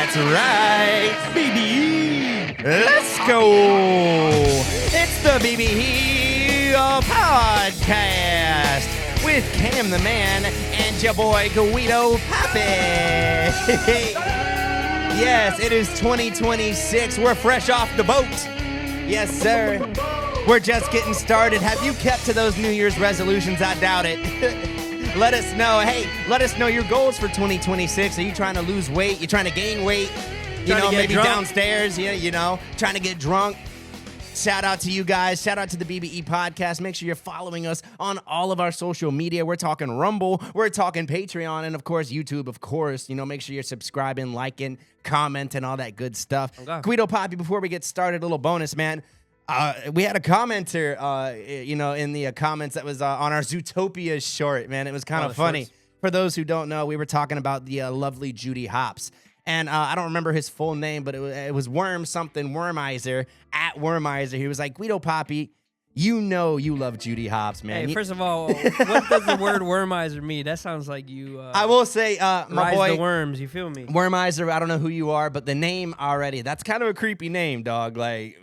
That's right, BBE. Let's go. It's the BBE podcast with Cam the Man and your boy Guido Papi. Yes, it is 2026. We're fresh off the boat. Yes, sir. We're just getting started. Have you kept to those New Year's resolutions? I doubt it. Let us know. Hey, let us know your goals for 2026. Are you trying to lose weight? You trying to gain weight? You know, maybe drunk downstairs. Yeah, you know, trying to get drunk. Shout out to you guys. Shout out to the BBE podcast. Make sure you're following us on all of our social media. We're talking Rumble. We're talking Patreon. And, of course, YouTube, of course. You know, make sure you're subscribing, liking, commenting, all that good stuff. Okay. Guido Papi, before we get started, a little bonus, man. We had a commenter, you know, in the comments that was on our Zootopia short, man. It was kind of funny. Shorts. For those who don't know, we were talking about the lovely Judy Hopps. And I don't remember his full name, but it was Wormizer, at Wormizer. He was like, Guido Papi, you know you love Judy Hopps, man. Hey, first of all, what does the word Wormizer mean? That sounds like you I will say, my boy, the worms, you feel me? Wormizer, I don't know who you are, but the name already, that's kind of a creepy name, dog. Like,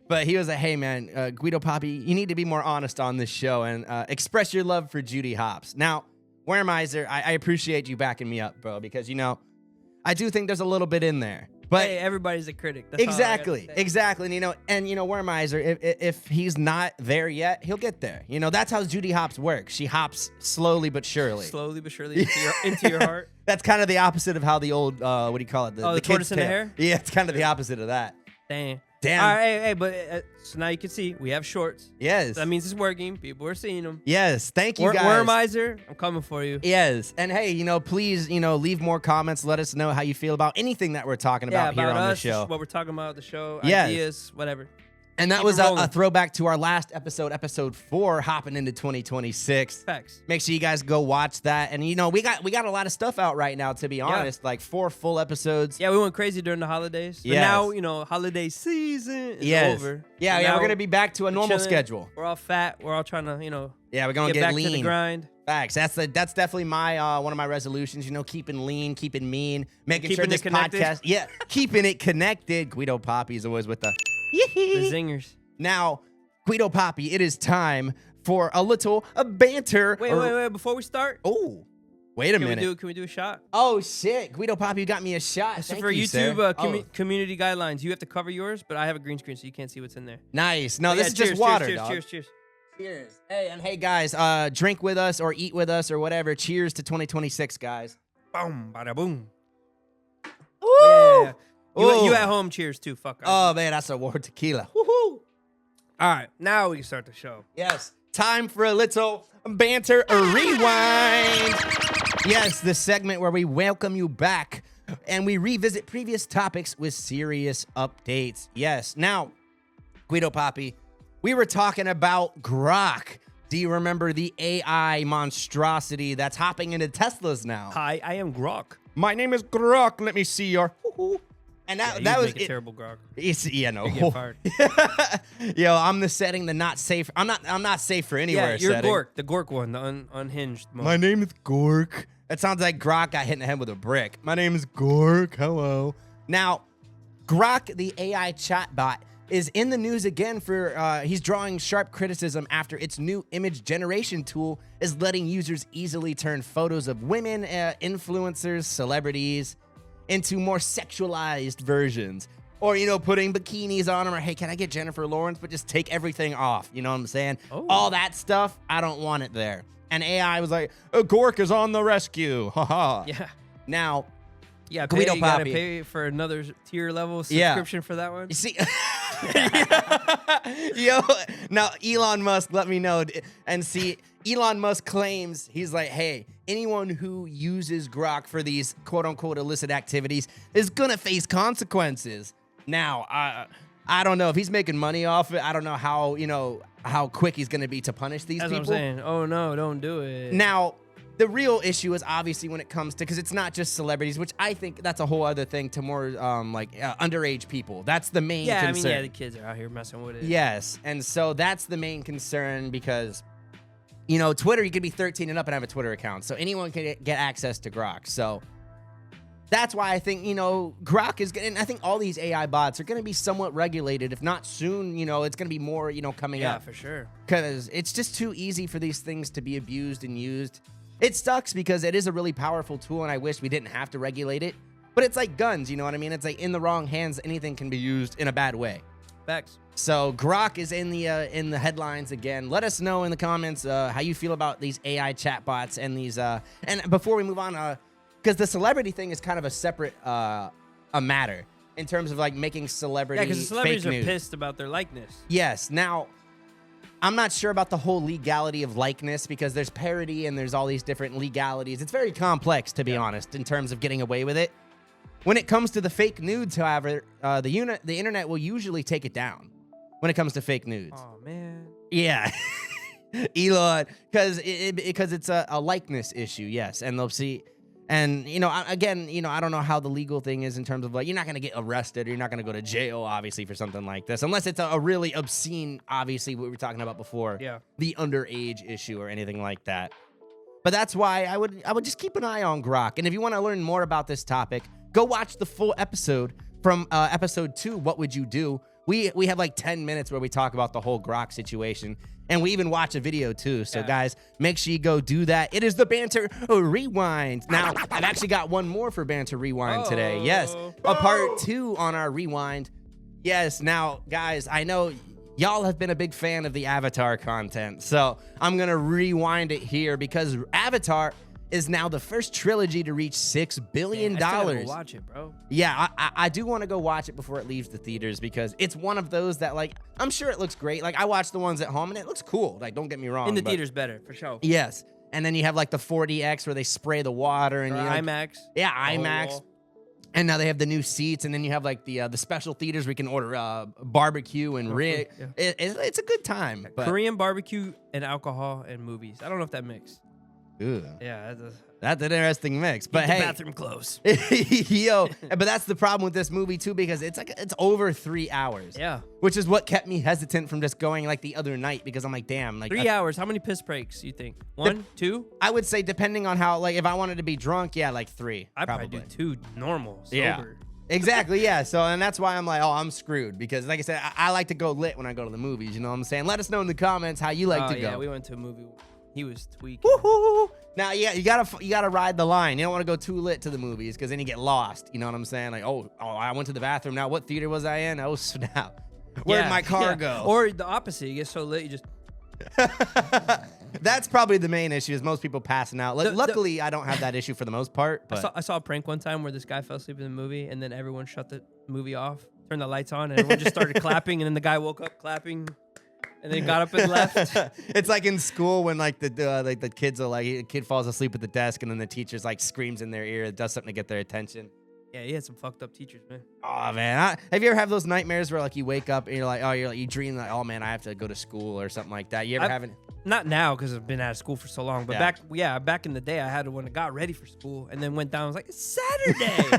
But he was like, hey, man, Guido Papi, you need to be more honest on this show and express your love for Judy Hopps. Now, Wormizer, I appreciate you backing me up, bro, because, you know, I do think there's a little bit in there. But hey, everybody's a critic. That's exactly. And, you know, Wormizer, if he's not there yet, he'll get there. You know, that's how Judy Hopps works. She hops slowly but surely. Slowly but surely into your heart. That's kind of the opposite of how the old, what do you call it? The tortoise in the hair? Yeah, it's kind of the opposite of that. Damn. All right, hey, but so now you can see we have shorts. Yes. So that means it's working. People are seeing them. Yes. Thank you, guys. Wormizer, I'm coming for you. Yes. And hey, you know, please, you know, leave more comments. Let us know how you feel about anything that we're talking about here on the show. What we're talking about the show, yes. ideas, whatever. And that was a throwback to our last episode, episode 4, hopping into 2026. Facts. Make sure you guys go watch that. And, you know, we got a lot of stuff out right now, to be honest. Like 4 full episodes. Yeah, we went crazy during the holidays. But now, you know, holiday season is over. Yeah, so we're going to be back to a normal schedule. We're all fat. We're all trying to, you know, we're going to get back lean. to the grind. Facts. That's definitely my one of my resolutions, you know, keeping lean, keeping mean, making sure this podcast, keeping it connected. Guido Papi is always with the zingers. Now, Guido Papi, it is time for a little banter. Wait. Before we start. Oh, wait a minute. Can we do a shot? Oh, shit. Guido Papi, you got me a shot. So for YouTube community guidelines, you have to cover yours, but I have a green screen, so you can't see what's in there. Nice. No, this is just water, cheers, dog. Cheers. Hey, and hey, guys, drink with us or eat with us or whatever. Cheers to 2026, guys. Boom, bada boom. Woo! Yeah. You at home, cheers too. Fuck. Oh, man, that's a word tequila. Woohoo! All right, now we can start the show. Yes, time for a little banter rewind. Yes, the segment where we welcome you back and we revisit previous topics with serious updates. Yes, now, Guido Papi, we were talking about Grok. Do you remember the AI monstrosity that's hopping into Teslas now? Hi, I am Grok. My name is Grok. Let me see your. And that was a terrible Grok. No. You get fired. Yo, I'm the setting, the not safe. I'm not safe for anywhere. Yeah, you're setting. Gork, the Gork one, the unhinged mode. My name is Gork. That sounds like Grok got hit in the head with a brick. My name is Gork. Hello. Now, Grok, the AI chatbot, is in the news again for he's drawing sharp criticism after its new image generation tool is letting users easily turn photos of women, influencers, celebrities into more sexualized versions. Or, you know, putting bikinis on them, or, hey, can I get Jennifer Lawrence, but just take everything off? You know what I'm saying? Oh. All that stuff, I don't want it there. And AI was like, Gork is on the rescue. Haha. Yeah. Now, Guido Papi. You gotta pay for another tier level subscription for that one? You see, yo, now Elon Musk, let me know. And see, Elon Musk claims, he's like, hey, anyone who uses Grok for these quote-unquote illicit activities is gonna face consequences. Now, I don't know if he's making money off it. I don't know how, you know, how quick he's gonna be to punish these people. That's what I'm saying. Oh no, don't do it. Now, the real issue is obviously when it comes to, because it's not just celebrities, which I think that's a whole other thing to more underage people. That's the main concern. I mean, the kids are out here messing with it. Yes, and so that's the main concern because, you know, Twitter, you could be 13 and up and have a Twitter account. So anyone can get access to Grok. So that's why I think, Grok is and I think all these AI bots are going to be somewhat regulated. If not soon, it's going to be more, coming up. Yeah, for sure. Because it's just too easy for these things to be abused and used. It sucks because it is a really powerful tool, and I wish we didn't have to regulate it. But it's like guns, you know what I mean? It's like in the wrong hands, anything can be used in a bad way. Facts. So Grok is in the headlines again. Let us know in the comments how you feel about these AI chatbots and these. And before we move on, because the celebrity thing is kind of a separate a matter in terms of like making celebrity. Yeah, because the celebrities fake are news. pissed about their likeness. Yes. Now, I'm not sure about the whole legality of likeness because there's parody and there's all these different legalities. It's very complex, to be honest, in terms of getting away with it. When it comes to the fake nudes, however, the internet will usually take it down when it comes to fake nudes. Oh, man. Yeah. Elon, because it's a likeness issue, yes. And they'll see. And, again, I don't know how the legal thing is in terms of, like, you're not going to get arrested or you're not going to go to jail, obviously, for something like this. Unless it's a really obscene, obviously, what we were talking about before. Yeah. The underage issue or anything like that. But that's why I would just keep an eye on Grok. And if you want to learn more about this topic, go watch the full episode from episode 2, What Would You Do? We have like 10 minutes where we talk about the whole Grok situation. And we even watch a video too. So guys, make sure you go do that. It is the Banter Rewind. Now, I've actually got one more for Banter Rewind today. Yes, a part 2 on our Rewind. Yes, now, guys, I know y'all have been a big fan of the Avatar content. So I'm going to rewind it here because Avatar is now the first trilogy to reach $6 billion. I still gotta go watch it, bro. Yeah, I do want to go watch it before it leaves the theaters because it's one of those that, like, I'm sure it looks great. Like, I watched the ones at home and it looks cool. Like, don't get me wrong. In the theaters better, for sure. Yes. And then you have like the 4DX where they spray the water and IMAX. Yeah, IMAX. And now they have the new seats, and then you have like the special theaters where you can order barbecue and rig. Yeah. It's a good time. But Korean barbecue and alcohol and movies. I don't know if that mixed. Ooh. Yeah, That's an interesting mix. But the hey, bathroom close. yo, but that's the problem with this movie too, because it's over 3 hours. Yeah. Which is what kept me hesitant from just going like the other night, because I'm like, damn, like 3 hours. How many piss breaks you think? 1, 2? I would say depending on how, like, if I wanted to be drunk, yeah, like 3. I'd probably do 2 normal, sober. Yeah. Exactly, yeah. So, and that's why I'm like, oh, I'm screwed, because like I said, I like to go lit when I go to the movies, you know what I'm saying? Let us know in the comments how you like to go. Yeah, we went to a movie. He was tweaking. Woo-hoo. Now, yeah, you gotta ride the line. You don't want to go too lit to the movies, because then you get lost. You know what I'm saying? Like, oh, I went to the bathroom. Now, what theater was I in? Oh, snap. Where'd my car go? Or the opposite. You get so lit, you just... That's probably the main issue, is most people passing out. Luckily, I don't have that issue for the most part. But I saw a prank one time where this guy fell asleep in the movie, and then everyone shut the movie off, turned the lights on, and everyone just started clapping, and then the guy woke up clapping, and then got up and left. It's like in school when like the kids are like, a kid falls asleep at the desk, and then the teacher's like screams in their ear, does something to get their attention. Yeah, he had some fucked up teachers, man. Oh man, have you ever have those nightmares where like you wake up and you're like, you dream like, oh man, I have to go to school or something like that? You ever haven't? Not now, because I've been out of school for so long. But back in the day, I had one that got ready for school and then went down. I was like, it's Saturday.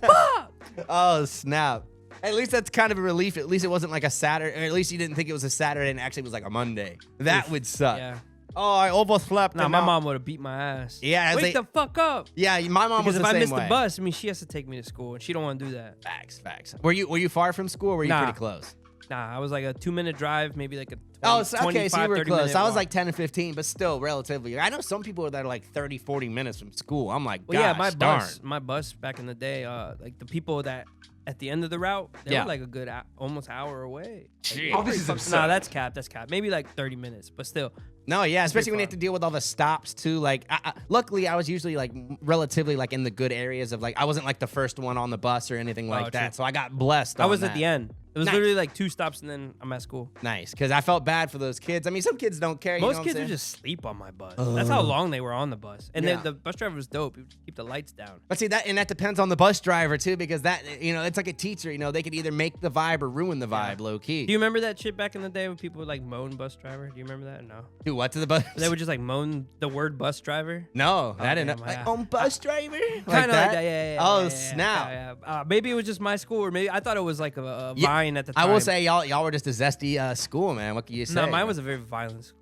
Fuck. Oh snap! At least that's kind of a relief. At least it wasn't like a Saturday. Or at least you didn't think it was a Saturday and actually it was like a Monday. That would suck. Yeah. Oh, I overslept. Nah, my mom would have beat my ass. Yeah, wake the fuck up. Yeah, my mom was the same way. Because if I missed the bus, I mean, she has to take me to school, and she don't want to do that. Facts. Were you far from school, or were you pretty close? Nah, I was like a 2-minute drive, maybe like a 25, so you were close. I was walk. like 10 and 15, but still relatively. I know some people that are like 30, 40 minutes from school. I'm like, well, gosh, yeah, my bus back in the day, like the people that at the end of the route, they were like a good almost hour away. Jeez. Oh, this is absurd. Nah, that's cap. Maybe like 30 minutes, but still. No, yeah, especially when you have to deal with all the stops too. Like, luckily, I was usually like relatively like in the good areas of like I wasn't like the first one on the bus or anything like that. So I got blessed. I was at the end. It was literally like 2 stops and then I'm at school. Nice, because I felt bad for those kids. I mean, some kids don't care. Most kids would just sleep on my bus. That's how long they were on the bus. And then the bus driver was dope. He would keep the lights down. But see, that depends on the bus driver too, because that, it's like a teacher. They could either make the vibe or ruin the vibe, low key. Do you remember that shit back in the day when people would like moan bus driver? Do you remember that or no? Do what to the bus? They would just like moan the word bus driver. No, I didn't. Like, bus driver? Kind of like that, yeah. Oh, snap. Yeah. Maybe it was just my school, or maybe I thought it was like a Vine at the time. I will say y'all were just a zesty school, man. What can you say? No, mine was a very violent school.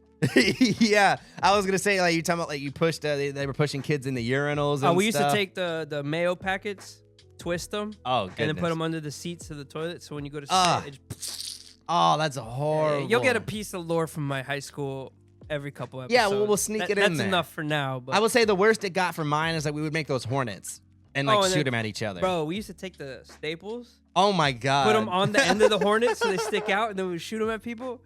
Yeah, I was gonna say like you talking about like you pushed they were pushing kids in the urinals. And we used stuff. to take the mayo packets, twist them, Oh, goodness. and then put them under the seats of the toilet. So when you go to sit, Oh, that's horrible. you'll get a piece of lore from my high school every couple episodes. Yeah, we'll sneak it in That's there. enough for now. But I would say the worst it got for mine is like we would make those hornets and like shoot them at each other. Bro, we used to take the staples, Oh my god. put them on the end of the hornet so they stick out, and then we would shoot them at people.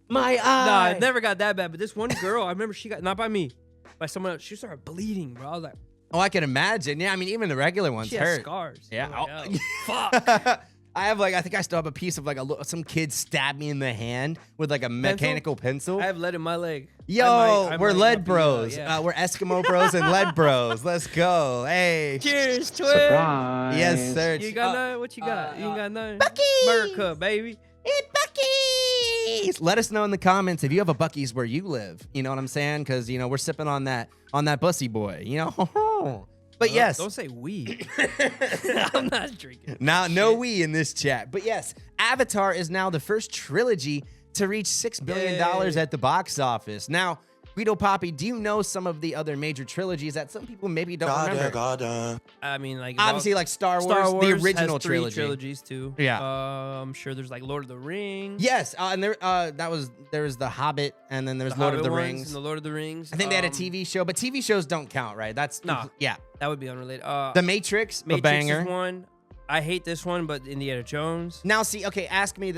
My Nah, eye. it never got that bad. But this one girl, I remember she got, not by me, by someone else. She started bleeding, bro. I was like, Oh, I can imagine. Yeah, I mean even the regular ones she has hurt. scars. Yeah. I'm like, oh, fuck. I have like I think I still have a piece of like some kid stabbed me in the hand with like a mechanical pencil. I have lead in my leg. Yo, I we're might lead not be, bros. yeah. We're Eskimo bros and lead bros. Let's go. Hey. Cheers, twin. Surprise. Yes, sir. You got none? What you got? You ain't got none? Buc-ee's. America, baby. It's Buc-ee's. Let us know in the comments if you have a Buc-ee's where you live. You know what I'm saying? Because we're sipping on that bussy boy. But yes, Don't say we. I'm not drinking. now no we in this chat. But yes, Avatar is now the first trilogy to reach $6 billion Yay. at the box office. Now, Guido Papi, do you know some of the other major trilogies that some people maybe don't remember? I mean, like Obviously, like Star Wars, Wars the original has 3 trilogy. trilogies too. Yeah. I'm sure there's like Lord of the Rings. Yes, and there was the Hobbit, and then there's the Lord of Hobbit the ones Rings. and the Lord of the Rings. I think they had a TV show, but TV shows don't count, right? That's Nah. yeah. That would be unrelated. The Matrix, a Matrix banger. is one. I hate this one, but Indiana Jones. Now, see, okay, answer me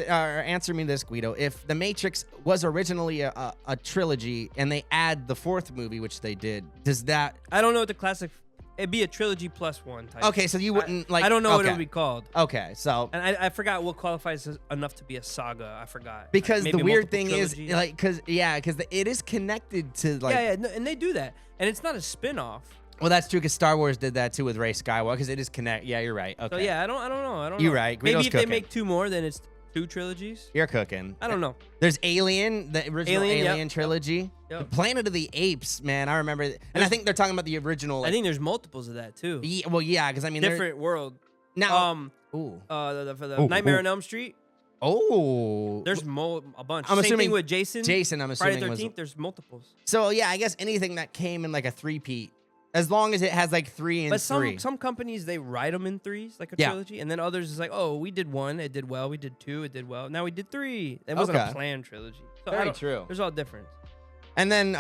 this, Guido. If The Matrix was originally a trilogy and they add the 4th movie, which they did, does that? I don't know what the classic. It'd be a trilogy plus one type. Okay, so you wouldn't like. I don't know what it okay. would be called. Okay, so And I forgot what qualifies as enough to be a saga. I forgot. because Maybe the weird multiple thing is, trilogies. like, because it is connected to like. yeah, no, and they do that, and it's not a spin-off. Well, that's true because Star Wars did that too with Rey Skywalker because it is connect. Yeah, you're right. Okay. So yeah, I don't know. You're right. Maybe Guido's if cooking. they make 2 more, then it's 2 trilogies. You're cooking. I don't know. There's Alien, the original Alien, Alien trilogy. Yep. The Planet of the Apes, man, I remember. And I think they're talking about the original. I think there's multiples of that too. Yeah, because I mean, Different world. now. For the Ooh, Nightmare ooh. on Elm Street, There's a bunch. I'm Same assuming thing with Jason. Jason. I'm assuming Friday was 13th. There's multiples. so. Yeah, I guess anything that came in like a 3-peat, as long as it has like 3 and But 3. some companies they write them in 3s, like a Yeah. trilogy, and then others is like, oh, we did 1, it did well. We did 2, it did well. Now we did 3. It wasn't Okay. a planned trilogy. So Very true. There's all different. And then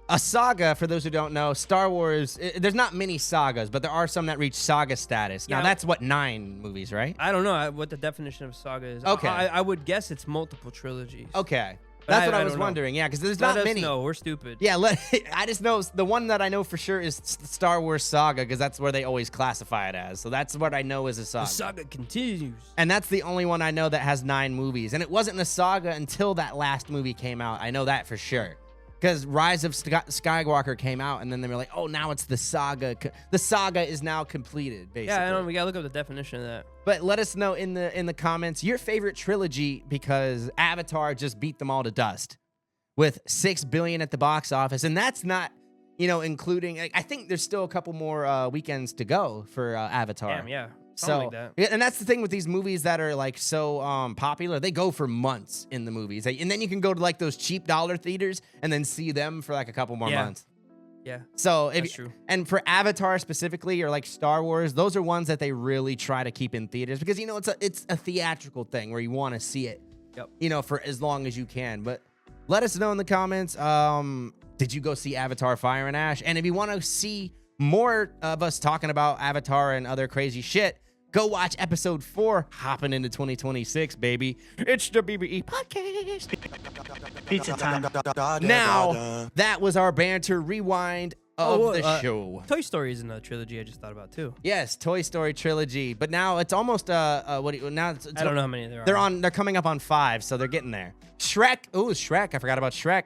a saga, for those who don't know, Star Wars. There's not many sagas, but there are some that reach saga status. Now Yeah. that's what 9 movies, right? I don't know what the definition of saga is. Okay. I would guess it's multiple trilogies. Okay, But that's what I I was don't know. wondering. Yeah, because there's Let not us many. know. We're stupid. Yeah, I just know the one that I know for sure is Star Wars Saga because that's where they always classify it as. So that's what I know is a The saga. saga continues. And that's the only one I know that has 9 movies. And it wasn't a saga until that last movie came out. I know that for sure. Because Rise of Skywalker came out, and then they were like, oh, now it's the saga. The saga is now completed, basically. Yeah, I know. We gotta look up the definition of that. But let us know in the comments your favorite trilogy because Avatar just beat them all to dust with $6 billion at the box office. And that's not, including, I think there's still a couple more weekends to go for Avatar. Damn, yeah. So, Something like that. yeah, and that's the thing with these movies that are like so popular. They go for months in the movies, and then you can go to like those cheap dollar theaters and then see them for like a couple more months. Yeah. So That's true. And for Avatar specifically, or like Star Wars, those are ones that they really try to keep in theaters because it's a theatrical thing where you want to see it. Yep. For as long as you can. But let us know in the comments. Did you go see Avatar: Fire and Ash? And if you want to see more of us talking about Avatar and other crazy shit, go watch episode 4, hopping into 2026, baby. It's the BBE podcast. Pizza time. Now, that was our banter rewind of the show. Toy Story is another trilogy I just thought about too. Yes, Toy Story trilogy. But now it's almost now I don't know how many there are. they're coming up on 5, so they're getting there. Shrek. Oh, Shrek. I forgot about Shrek.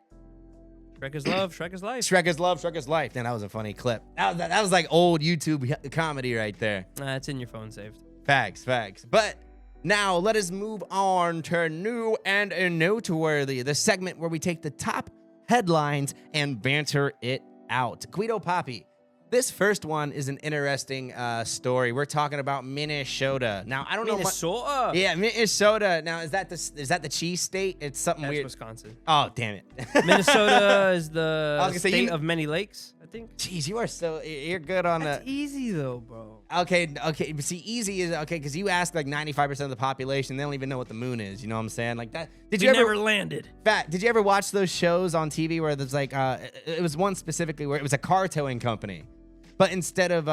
Shrek is love, Shrek is life. Shrek is love, Shrek is life. Man, that was a funny clip. That was like old YouTube comedy right there. It's in your phone saved. Facts. But now let us move on to New and Noteworthy, the segment where we take the top headlines and banter it out. Guido Papi, This first one is an interesting story. We're talking about Minnesota. Now, I don't know. Minnesota. Yeah, Minnesota. Now, is that the cheese state? It's something That's weird. Wisconsin. Oh, damn it. Minnesota is the I was gonna say, state of many lakes, I think. Jeez, you're good on That's the. easy though, bro. Okay. But see, easy is okay because you ask like 95% of the population, they don't even know what the moon is. You know what I'm saying? Like that. Did you never landed? Did you ever watch those shows on TV where there's like it was one specifically where it was a car towing company, but instead of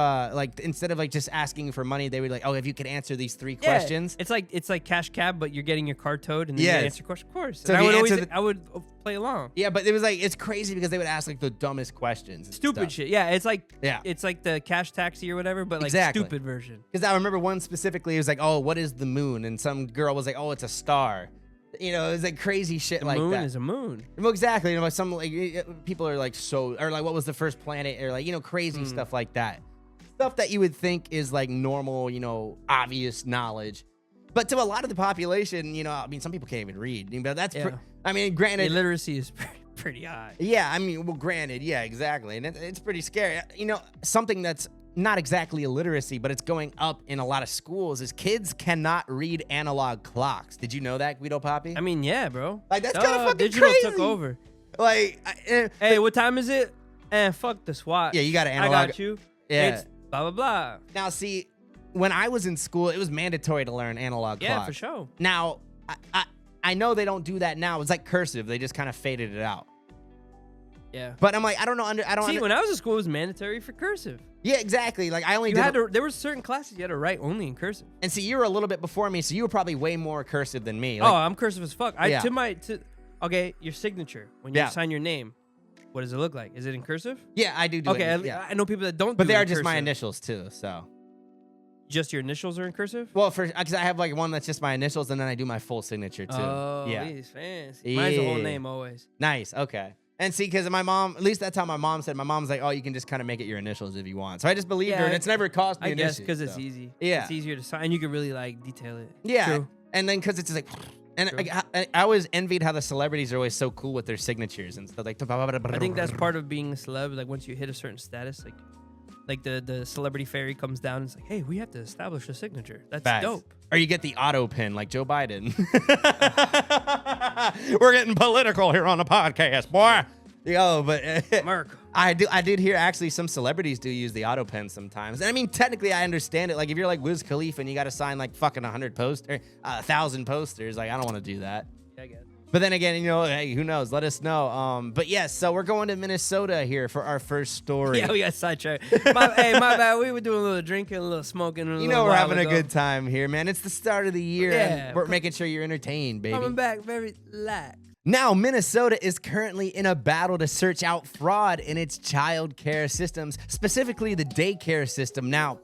just asking for money, they were like, oh, if you could answer these 3 questions. It's like Cash Cab, but you're getting your car towed and then Yes. you answer questions. Of course. So And if you I would play along. Yeah, but it was like it's crazy because they would ask like the dumbest questions. And Stupid stuff. shit. Yeah, it's like Yeah. it's like the Cash Taxi or whatever, but like Exactly. stupid version. Because I remember one specifically, it was like, oh, what is the moon? And some girl was like, oh, it's a star. You know, it was like crazy shit The like moon that. is a moon. Well, exactly. You know, some like people are like or like what was the first planet or like crazy stuff like that. Stuff that you would think is like normal, obvious knowledge. But to a lot of the population, I mean, some people can't even read. But that's, Yeah. I mean, granted, Literacy is pretty high. yeah, I mean, well, granted, yeah, exactly. And it's pretty scary. Something that's not exactly illiteracy, but it's going up in a lot of schools is kids cannot read analog clocks. Did you know that, Guido Papi? I mean, yeah, bro. Like, that's kind of fucking digital crazy. took over. Like, Hey, what time is it? Fuck the SWAT. Yeah, you got to analog. I got you. Yeah. It's blah, blah, blah. Now, see, when I was in school, it was mandatory to learn analog Yeah, clocks. for sure. Now, I know they don't do that now. It's like cursive. They just kind of faded it out. Yeah. But I'm like, I don't know. See, when I was in school, it was mandatory for cursive. Yeah, exactly. Like I only You did. had to, there were certain classes you had to write only in cursive. And see, you were a little bit before me, so you were probably way more cursive than me. Like, Oh, I'm cursive as fuck. Yeah. Okay, your signature when you Yeah. sign your name. What does it look like? Is it in cursive? yeah, I do. Okay, it, yeah. I know people that don't. But do they it are in just my cursive. initials too. So, Just your initials are in cursive. well, because I have like one that's just my initials, and then I do my full signature too. Oh, yeah, he's fancy. Mine's the whole Yeah. name always. nice. Okay. And see, because my mom, at least that's how my mom said. My mom's like, oh, you can just kind of make it your initials if you want. So I just believed her, and it's never cost me I an guess issue, because it's so. easy. Yeah. It's easier to sign. And you can really like detail it. Yeah. True. And then because it's just like, and True. I always envied how the celebrities are always so cool with their signatures and stuff. Like, I think that's part of being a celeb. Like once you hit a certain status, like the celebrity fairy comes down and it's like, hey, we have to establish a signature. That's Facts. dope. Or you get the auto pin like Joe Biden. We're getting political here on the podcast, boy. Yo, but America. I did hear actually some celebrities do use the auto pen sometimes. And I mean, technically, I understand it. Like if you're like Wiz Khalifa and you got to sign like fucking 1,000 posters, like I don't want to do that. Yeah, I guess. But then again, hey, who knows? Let us know. But yes, so we're going to Minnesota here for our first story. Yeah, we got sidetracked. Hey, my bad. We were doing a little drinking, a little smoking. We're having a good time here, man. It's the start of the year. Yeah. And we're making sure you're entertained, baby. Coming back very lax. Now, Minnesota is currently in a battle to search out fraud in its child care systems, specifically the daycare system. Now,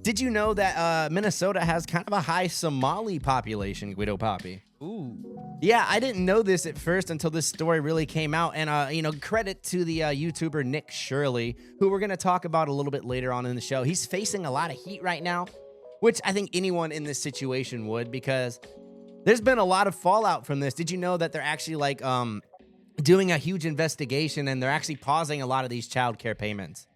did you know that Minnesota has kind of a high Somali population, Guido Papi? Ooh. Yeah, I didn't know this at first until this story really came out. And, credit to the YouTuber Nick Shirley, who we're going to talk about a little bit later on in the show. He's facing a lot of heat right now, which I think anyone in this situation would, because there's been a lot of fallout from this. Did you know that they're actually like doing a huge investigation and they're actually pausing a lot of these child care payments?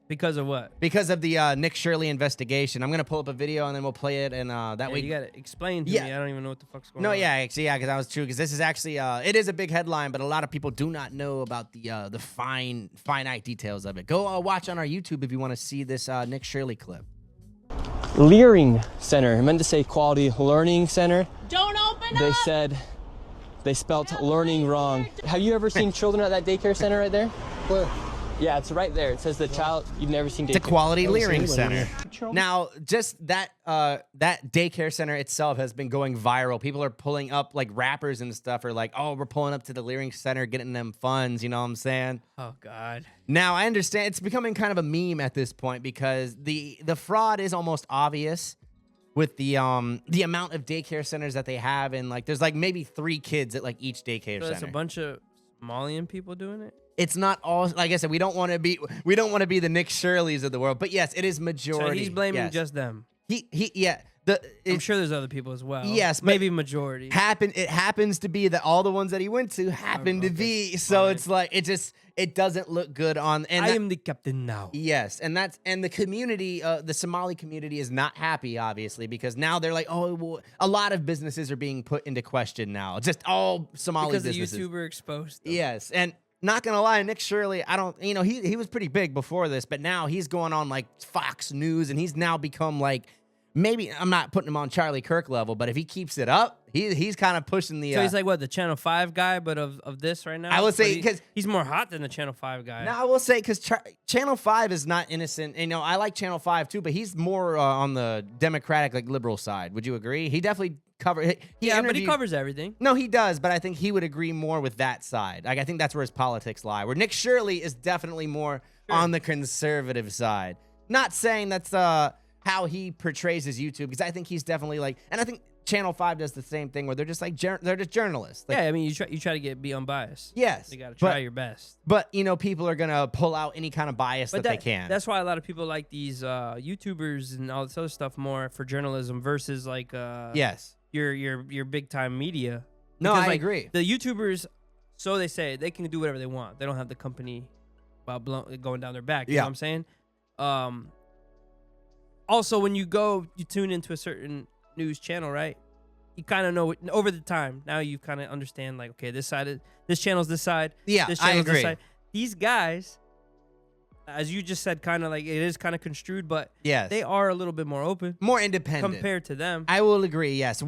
Because of what? Because of the Nick Shirley investigation. I'm going to pull up a video and then we'll play it. And that way you got to explain to Yeah. me. I don't even know what the fuck's going on. No, yeah, actually, yeah, because I was true. Because this is actually, it is a big headline, but a lot of people do not know about the finite details of it. Go watch on our YouTube if you want to see this Nick Shirley clip. Leering Center. I meant to say Quality Learning Center. Don't open They up! said they spelt learning wrong. Have you ever seen children at that daycare center right there? Where? Yeah, it's right there. It says the child. You've never seen daycare. The Quality Leering Center. Now, just that daycare center itself has been going viral. People are pulling up like rappers and stuff are like, oh, we're pulling up to the Leering Center, getting them funds. You know what I'm saying? Oh, God. Now, I understand it's becoming kind of a meme at this point because the fraud is almost obvious with the amount of daycare centers that they have. And like, there's like maybe 3 kids at like each daycare So center. it's a bunch of Somalian people doing it? It's not all, like I said, we don't want to be the Nick Shirleys of the world, but yes, it is majority. So he's blaming yes. just them. Yeah. I'm sure there's other people as well. Yes, but maybe majority. It happens to be that all the ones that he went to happen to be. So it's like it doesn't look good on. And I am the captain now. Yes, and the community, the Somali community, is not happy, obviously, because now they're like, oh, well, a lot of businesses are being put into question now. Just all Somali because businesses. the YouTuber exposed them. Yes, and not gonna lie, Nick Shirley, he was pretty big before this, but now he's going on like Fox News, and he's now become like. Maybe I'm not putting him on Charlie Kirk level, but if he keeps it up, he's kind of pushing the. So he's like what, the Channel 5 guy, but of this right now. I would say because he's more hot than the Channel 5 guy. No, I will say because Channel 5 is not innocent. I like Channel 5 too, but he's more on the Democratic, like liberal side. Would you agree? He definitely covers. But he covers everything. No, he does, but I think he would agree more with that side. Like I think that's where his politics lie. Where Nick Shirley is definitely more on the conservative side. Not saying that's how he portrays his YouTube, because I think he's definitely like, and I think Channel 5 does the same thing where they're just like they're just journalists. Like, yeah, I mean you try to be unbiased. Yes, you got to try your best. But people are gonna pull out any kind of bias that they can. That's why a lot of people like these YouTubers and all this other stuff more for journalism versus like yes, your big time media. No, Because, I like, agree. The YouTubers, so they say, they can do whatever they want. They don't have the company going down their back. You know what I'm saying? Also, when you tune into a certain news channel, right? You kind of know over the time. Now you kind of understand, like, okay, this channel's this side. Yeah, this I channel's agree. This side. These guys, as you just said, kind of like it is kind of construed, but yes, they are a little bit more open, more independent compared to them. I will agree. Yes,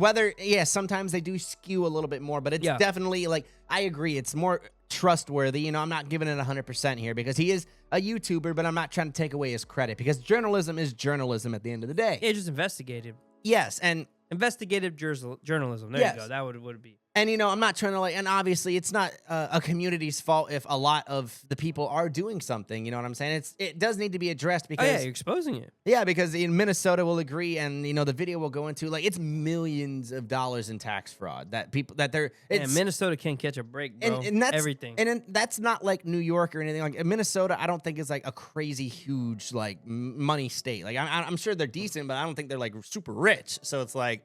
sometimes they do skew a little bit more, but it's definitely like I agree. It's more trustworthy. I'm not giving it 100% here because he is a YouTuber, but I'm not trying to take away his credit because journalism is journalism at the end of the day. Yeah, just investigative. Yes, and investigative journalism. There you go. That would be. And I'm not trying to and obviously it's not a community's fault if a lot of the people are doing something. You know what I'm saying? It does need to be addressed because you're exposing it. Yeah, because in Minnesota will agree, and the video will go into like it's millions of dollars in tax fraud that they're. Minnesota can't catch a break, bro. And that's everything. And that's not like New York or anything. Like Minnesota, I don't think is like a crazy huge like money state. Like I'm sure they're decent, but I don't think they're like super rich. So it's like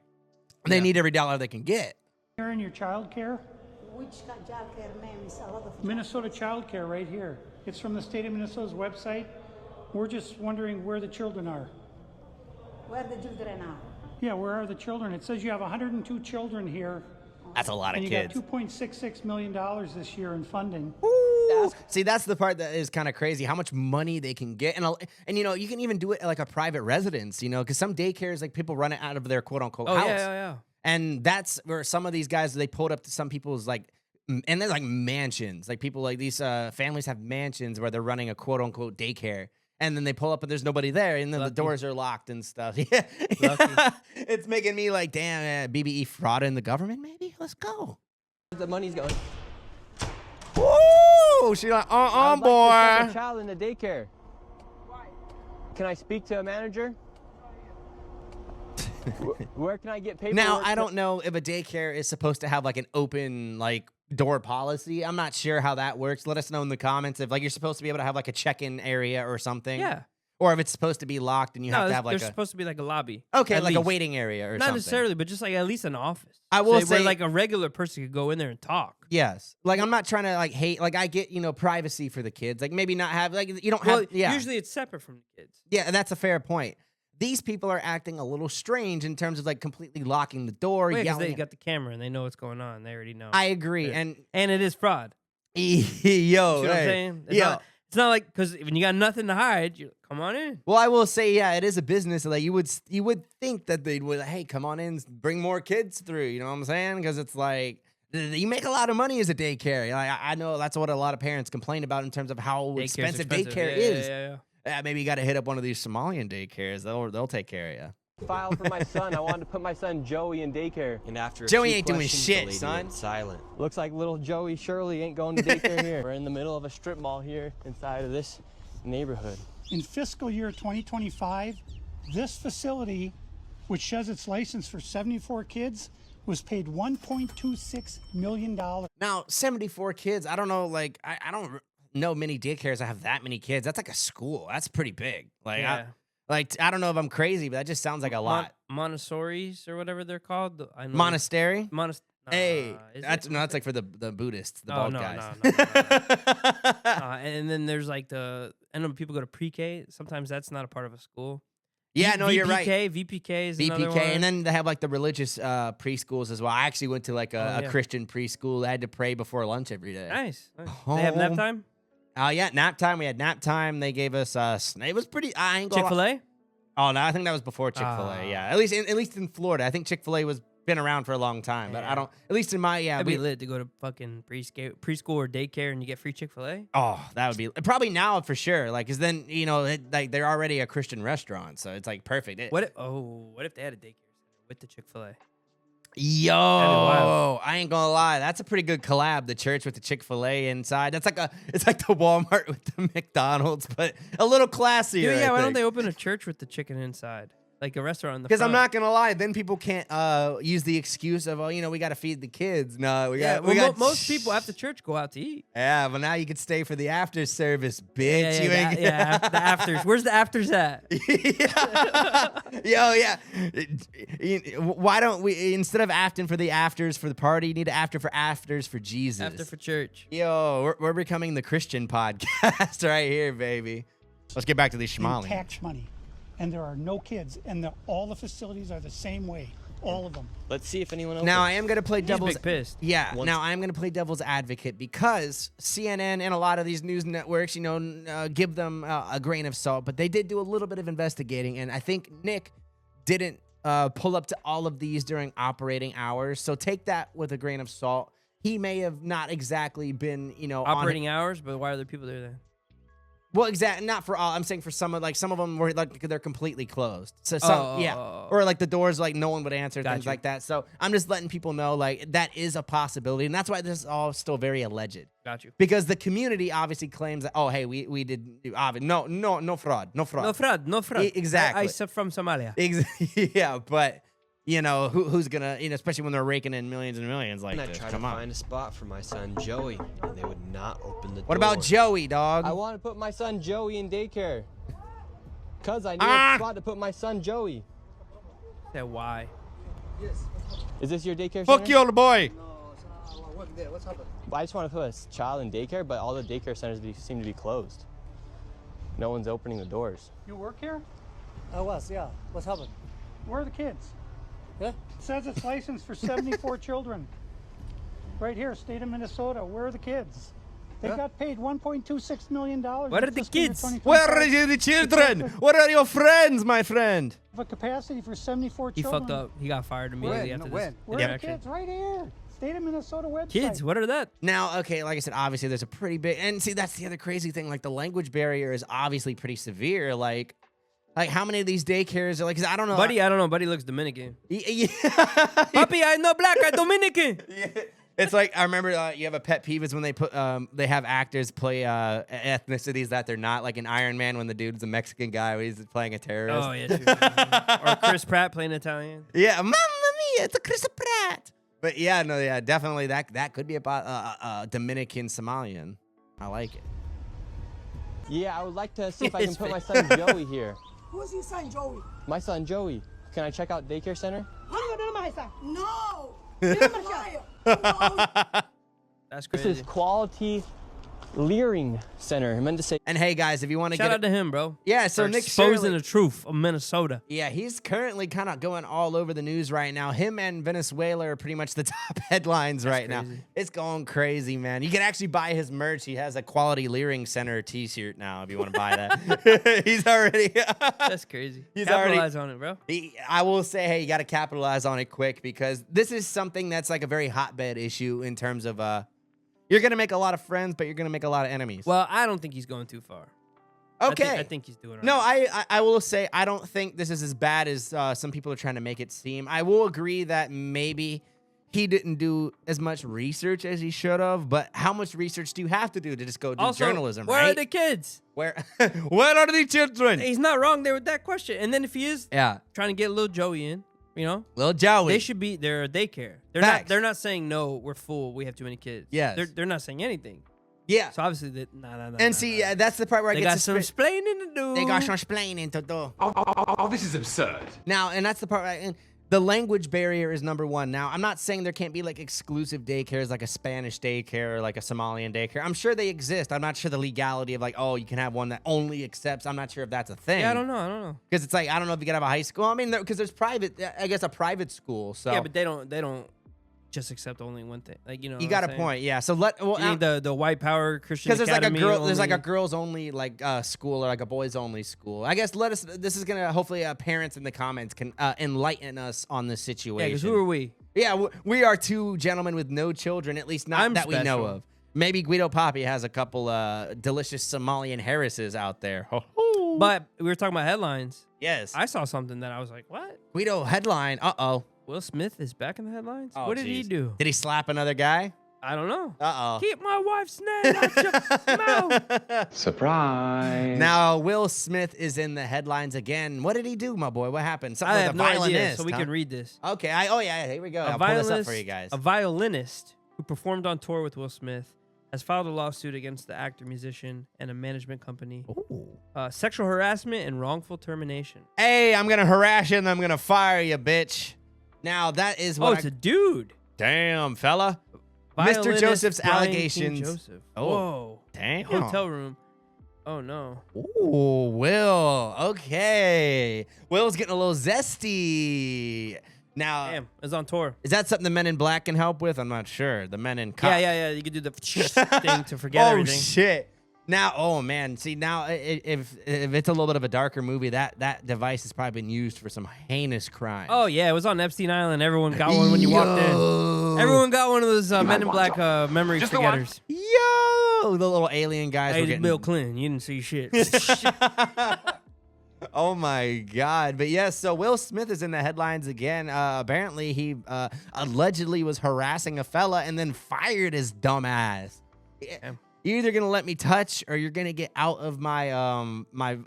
they need every dollar they can get. Here in your childcare? Which childcare name is a lot of Minnesota Childcare right here. It's from the state of Minnesota's website. We're just wondering where the children are. Where the children are? Yeah, where are the children? It says you have 102 children here. That's a lot of kids. And you got $2.66 million this year in funding. Ooh. See, that's the part that is kind of crazy, how much money they can get. And you can even do it at like a private residence, because some daycares, like people run it out of their quote unquote house. Yeah. And that's where some of these guys, they pulled up to some people's like, and they're like mansions. Like people like these families have mansions where they're running a quote unquote daycare. And then they pull up and there's nobody there. And then the doors are locked and stuff. Yeah. It's making me like, damn, BBE fraud in the government, maybe? Let's go. The money's going. Woo! She's like, I would boy. like to send a child in the daycare. Why? Can I speak to a manager? Where can I get paperwork? Now, I don't know if a daycare is supposed to have like an open like door policy. I'm not sure how that works. Let us know in the comments if like you're supposed to be able to have like a check-in area or something. Yeah. Or if it's supposed to be locked and you have to have like there's supposed to be like a lobby. Okay, at like a least. waiting area or Not something. necessarily, but just like at least an office. I will where say like a regular person could go in there and talk. Yes. Like I'm not trying to like hate, like I get, privacy for the kids. Like maybe not have like you don't have Usually it's separate from the kids. Yeah, and that's a fair point. These people are acting a little strange in terms of like completely locking the door, Because yelling. they got the camera and they know what's going on. They already know. I agree, Yeah. and it is fraud. yo, See what I'm hey. saying? Yeah. It's not like, because when you got nothing to hide, you come on in. Well, I will say, yeah, it is a business. Like you would think that they would, hey, come on in, bring more kids through. You know what I'm saying? Because it's like you make a lot of money as a daycare. Like I know that's what a lot of parents complain about in terms of how expensive daycare is. Yeah. Maybe you got to hit up one of these Somalian daycares. They'll take care of you. File for my son. I wanted to put my son Joey in daycare. And after Joey a few ain't doing questions, shit, the lady son. went silent. Looks like little Joey Shirley ain't going to daycare here. We're in the middle of a strip mall here inside of this neighborhood. In fiscal year 2025, this facility, which has its license for 74 kids, was paid $1.26 million. Now, 74 kids. I don't know. Like I don't know many daycares that have that many kids. That's like a school. That's pretty big. Like Yeah. Like, I don't know if I'm crazy, but that just sounds like a lot. Montessori's or whatever they're called. I know Monastery? Hey, that's like for the Buddhists, the bald guys. No. And then there's like I know people go to pre-K. Sometimes that's not a part of a school. Yeah, no, you're right. VPK is another one. And then they have like the religious preschools as well. I actually went to like a Christian preschool. I had to pray before lunch every day. Nice. They have nap time? Yeah, nap time. We had nap time. They gave us it was pretty. I ain't gonna Chick-fil-A? Oh no, I think that was before Chick-fil-A. Yeah, at least in Florida. I think Chick-fil-A was been around for a long time, but I don't. At least in my It'd be lit to go to fucking preschool or daycare and you get free Chick-fil-A. Oh, that would be probably now for sure. Like, cause then like they're already a Christian restaurant, so it's like perfect. What if they had a daycare center with the Chick-fil-A? Yo, I ain't gonna lie, that's a pretty good collab. The church with the Chick-fil-A inside. It's like the Walmart with the McDonald's, but a little classier. Dude, yeah, why don't they open a church with the chicken inside? Like a restaurant in the front. Because I'm not gonna lie, then people can't use the excuse of we got to feed the kids. No, we got. Most people after church go out to eat. Yeah, but now you could stay for the after service, bitch. The afters. Where's the afters at? Yo, yeah. Why don't we instead of afting for the afters for the party, you need to after for afters for Jesus. After for church. Yo, we're becoming the Christian podcast right here, baby. Let's get back to these schmalians. Tax money. And there are no kids, and all the facilities are the same way, all of them. Let's see if anyone else. Now I am gonna play devil's. Big pissed. Yeah. Now I am gonna play devil's advocate because CNN and a lot of these news networks, give them a grain of salt, but they did do a little bit of investigating, and I think Nick didn't pull up to all of these during operating hours, so take that with a grain of salt. He may have not exactly been, operating hours, but why are there people there then? Well, exactly. Not for all. I'm saying for some of them were like they're completely closed. So some, or like the doors, like no one would answer, things like that. So I'm just letting people know like that is a possibility, and that's why this is all still very alleged. Got you. Because the community obviously claims that we did no fraud. No fraud. Exactly. I'm from Somalia. Yeah, but. Who's gonna, especially when they're raking in millions and millions like this. I tried to find a spot for my son Joey, and they would not open the door. What about Joey, dog? I want to put my son Joey in daycare. Cause I need a spot to put my son Joey. Say why? Yes. Is this your daycare center? Fuck you, little boy. No, I work there. What's happened? I just want to put a child in daycare, but all the daycare centers seem to be closed. No one's opening the doors. You work here? I was, yeah. What's happened? Where are the kids? Yeah? It says it's licensed for 74 children. Right here, state of Minnesota. Where are the kids? They got paid $1.26 million. Where are the kids? Where are the children? Where are your friends, my friend? A capacity for 74 He children. fucked up. He got fired immediately after this. Where are the kids? Right here. State of Minnesota website. Kids, what are that? Now, okay, like I said, obviously there's a pretty big, and see, that's the other crazy thing. Like the language barrier is obviously pretty severe. Like how many of these daycares are like? Cause I don't know. Buddy, I don't know. Buddy looks Dominican. Yeah. Papi, I'm not black. I'm Dominican. Yeah. It's like I remember you have a pet peeve is when they have actors play ethnicities that they're not, like in Iron Man when the dude's a Mexican guy when he's playing a terrorist. Oh yeah, true. Or Chris Pratt playing Italian. Yeah, Mamma Mia, it's a Chris Pratt. But yeah, no, yeah, definitely that could be a Dominican Somalian. I like it. Yeah, I would like to see if I can put my son Joey here. Who's your son, Joey? My son Joey. Can I check out daycare center? No. That's This crazy. is Quality Leering Center. I meant to say. And hey guys, if you want to Shout get out to him, bro. Yeah, so For Nick exposing Shirley, the truth of Minnesota. yeah, he's currently kind of going all over the news right now. Him and Venezuela are pretty much the top headlines right now. It's going crazy, man. You can actually buy his merch. He has a Quality Leering Center t-shirt now if you want to buy that. He's already That's crazy. He's Capitalize on it, bro. I will say, hey, you got to capitalize on it quick because this is something that's like a very hotbed issue in terms of you're going to make a lot of friends, but you're going to make a lot of enemies. Well, I don't think he's going too far. Okay. I think he's doing all No, right. I will say I don't think this is as bad as some people are trying to make it seem. I will agree that maybe he didn't do as much research as he should have, but how much research do you have to do to just go do Also, journalism, where right? are the kids? Where are the children? He's not wrong there with that question. And then if he is Yeah. trying to get little Joey in, Little Joey. they should be they're a daycare. Facts. They're not saying no, we're full, we have too many kids. Yes. They're not saying anything. Yeah. So obviously, nah. And see, that's the part where they I got get some explaining to do. They got some explaining to do. Oh, this is absurd. Now, and that's the part. And the language barrier is number one. Now, I'm not saying there can't be like exclusive daycares, like a Spanish daycare or like a Somalian daycare. I'm sure they exist. I'm not sure the legality of like, oh, you can have one that only accepts. I'm not sure if that's a thing. Yeah, I don't know. Because it's like, I don't know if you can have a high school. I mean, because there's private, I guess a private school. So Yeah, but they don't just accept only one thing. Like, you know, you got a point. Yeah. So you need the white power Christian because Academy. there's like a girls only like school or like a boys only school. I guess this is gonna hopefully parents in the comments can enlighten us on this situation. Yeah, because who are we? Yeah, we are two gentlemen with no children, at least not that we know of. Maybe Guido Papi has a couple delicious Somalian Harrises out there. But we were talking about headlines. Yes. I saw something that I was like, what? Guido headline. Uh-oh. Will Smith is back in the headlines? Oh, what did he do? Did he slap another guy? I don't know. Uh-oh. Keep my wife's name out your mouth. Surprise. Now, Will Smith is in the headlines again. What did he do, my boy? What happened? Something I with have a no idea, violinist. so we can read this. Okay. Here we go. I'll pull this up for you guys. A violinist who performed on tour with Will Smith has filed a lawsuit against the actor, musician, and a management company. Sexual harassment and wrongful termination. Hey, I'm going to harass you and I'm going to fire you, bitch. Now, that is what it's a dude. Damn, fella. Violinist Mr. Joseph's Brian King allegations. Joseph. Oh, whoa. damn. Hotel room. Oh, no. Ooh, Will. Okay. Will's getting a little zesty. Now, Damn, it's on tour. is that something the Men in Black can help with? I'm not sure. The Men in Cop. Yeah. You could do the thing to forget everything. Oh, shit. Now, oh, man. See, now, if it's a little bit of a darker movie, that device has probably been used for some heinous crime. Oh, yeah. It was on Epstein Island. Everyone got one when you walked in. Everyone got one of those Men in Black memory forgetters. Yo, the little alien guys Hey, were it's getting... Bill Clinton. You didn't see shit. Oh my God. But yes, so Will Smith is in the headlines again. Apparently he allegedly was harassing a fella and then fired his dumb ass. You're either gonna let me touch or you're gonna get out of my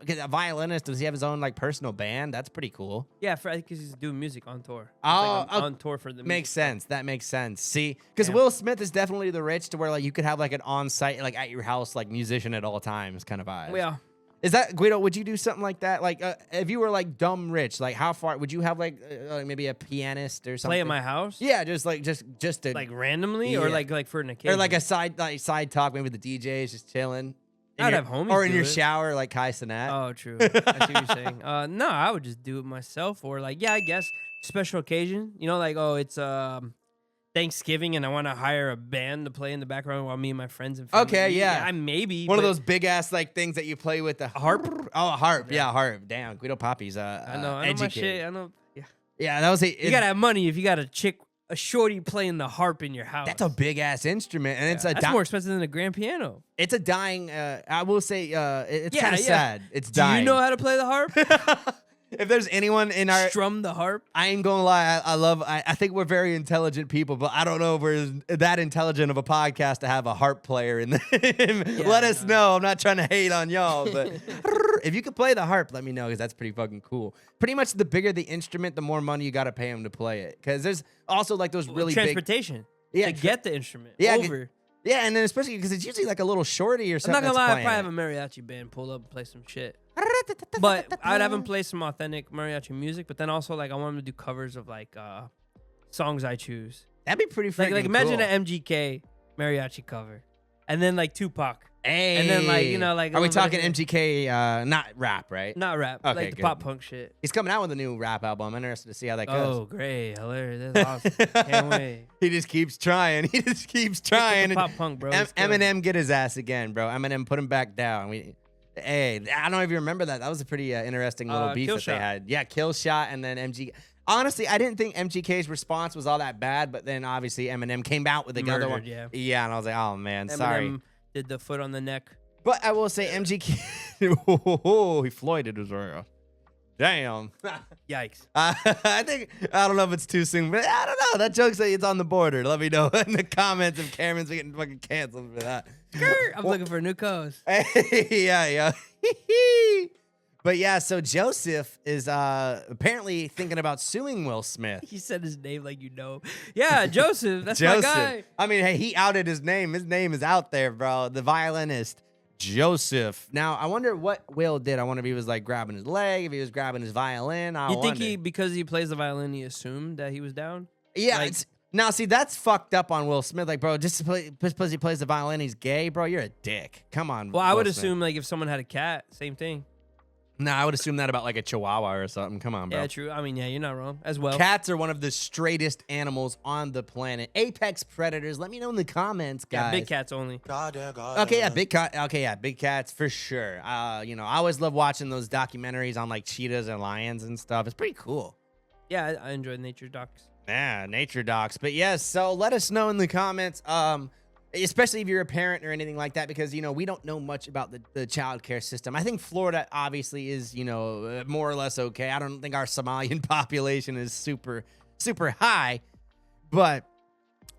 because a violinist, does he have his own like personal band? That's pretty cool. Yeah, because he's doing music on tour. On tour for the music. Makes sense. That makes sense. See, because Will Smith is definitely the rich to where like you could have like an on-site, like at your house, like musician at all times kind of vibe. Yeah. Is that, Guido, would you do something like that? Like, if you were, like, dumb rich, like, how far, would you have, like maybe a pianist or something? Play at my house? Yeah, just to... Like, randomly? Or, like for an occasion? Or, like, a side talk, maybe the DJ is just chilling. I'd have homies or in do your it. shower, like Kai Cenat. Oh, true. I see what you're saying. No, I would just do it myself. Or, like, I guess, special occasion. You know, like, it's Thanksgiving and I want to hire a band to play in the background while me and my friends and family. Okay, yeah. I maybe. One of those big-ass, like, things that you play with the... harp? Oh, a harp. Yeah, harp. Damn, Guido Papi's I know my shit. I know. Yeah. Yeah, that was... You got to have money if you got a shorty playing the harp in your house. That's a big-ass instrument, and it's that's more expensive than a grand piano. It's a dying... I will say it's kind of sad. It's dying. Do you know how to play the harp? If there's anyone in our... Strum the harp? I ain't gonna lie, I think we're very intelligent people, but I don't know if we're that intelligent of a podcast to have a harp player in the... Let us know. I'm not trying to hate on y'all, but if you could play the harp, let me know, because that's pretty fucking cool. Pretty much the bigger the instrument, the more money you gotta pay them to play it. Because there's also like those really transportation big... to get the instrument Yeah, over. Yeah, and then especially because it's usually like a little shorty or something. I'm not gonna lie, playing. I'd probably have a mariachi band pull up and play some shit. But I'd have him play some authentic mariachi music, but then also like I want him to do covers of like songs I choose. That'd be pretty freaking like imagine cool. an MGK mariachi cover, and then like Tupac. Hey. And then like like are we talking MGK? Not rap, right? Not rap, Okay, like the good. pop punk shit. He's coming out with a new rap album. I'm interested to see how that goes. Oh, great, hilarious! That's awesome. Can't wait. He just keeps trying. He just keeps trying. The pop punk, bro. It's good. Eminem get his ass again, bro. Eminem put him back down. Hey, I don't know if you remember that. That was a pretty interesting little beef that they had. Yeah, Kill Shot and then MGK. Honestly, I didn't think MGK's response was all that bad, but then obviously Eminem came out with the other one. Yeah. Yeah, and I was like, oh man, Eminem sorry. did the foot on the neck. But I will say MGK, he floyded his ass. Damn. Yikes. I don't know if it's too soon, but I don't know. That joke's like it's on the border. Let me know in the comments if Cameron's getting fucking canceled for that. I'm looking for a new co-host. Yeah. But yeah, so Joseph is apparently thinking about suing Will Smith. He said his name like you know. Yeah, Joseph. That's Joseph. my guy. I mean, hey, he outed his name. His name is out there, bro. The violinist, Joseph. Now, I wonder what Will did. I wonder if he was like grabbing his leg, if he was grabbing his violin. You think because he plays the violin, he assumed that he was down? Yeah. Like, Now, see, that's fucked up on Will Smith. Like, bro, just because he plays the violin, he's gay, bro. You're a dick. Come on. well, I would Will Smith. assume like if someone had a cat, same thing. Nah, I would assume that about like a chihuahua or something. Come on, bro. Yeah, true. I mean, yeah, you're not wrong as well. Cats are one of the straightest animals on the planet. Apex predators. Let me know in the comments, guys. Yeah, big cats only. Okay, yeah, big cat. Okay, yeah, big cats for sure. You know, I always love watching those documentaries on like cheetahs and lions and stuff. It's pretty cool. Yeah, I enjoy nature docs. Yeah, nature docs. But yes, so let us know in the comments. Especially if you're a parent or anything like that, because, you know, we don't know much about the child care system. I think Florida obviously is, you know, more or less okay. I don't think our Somalian population is super, super high. But,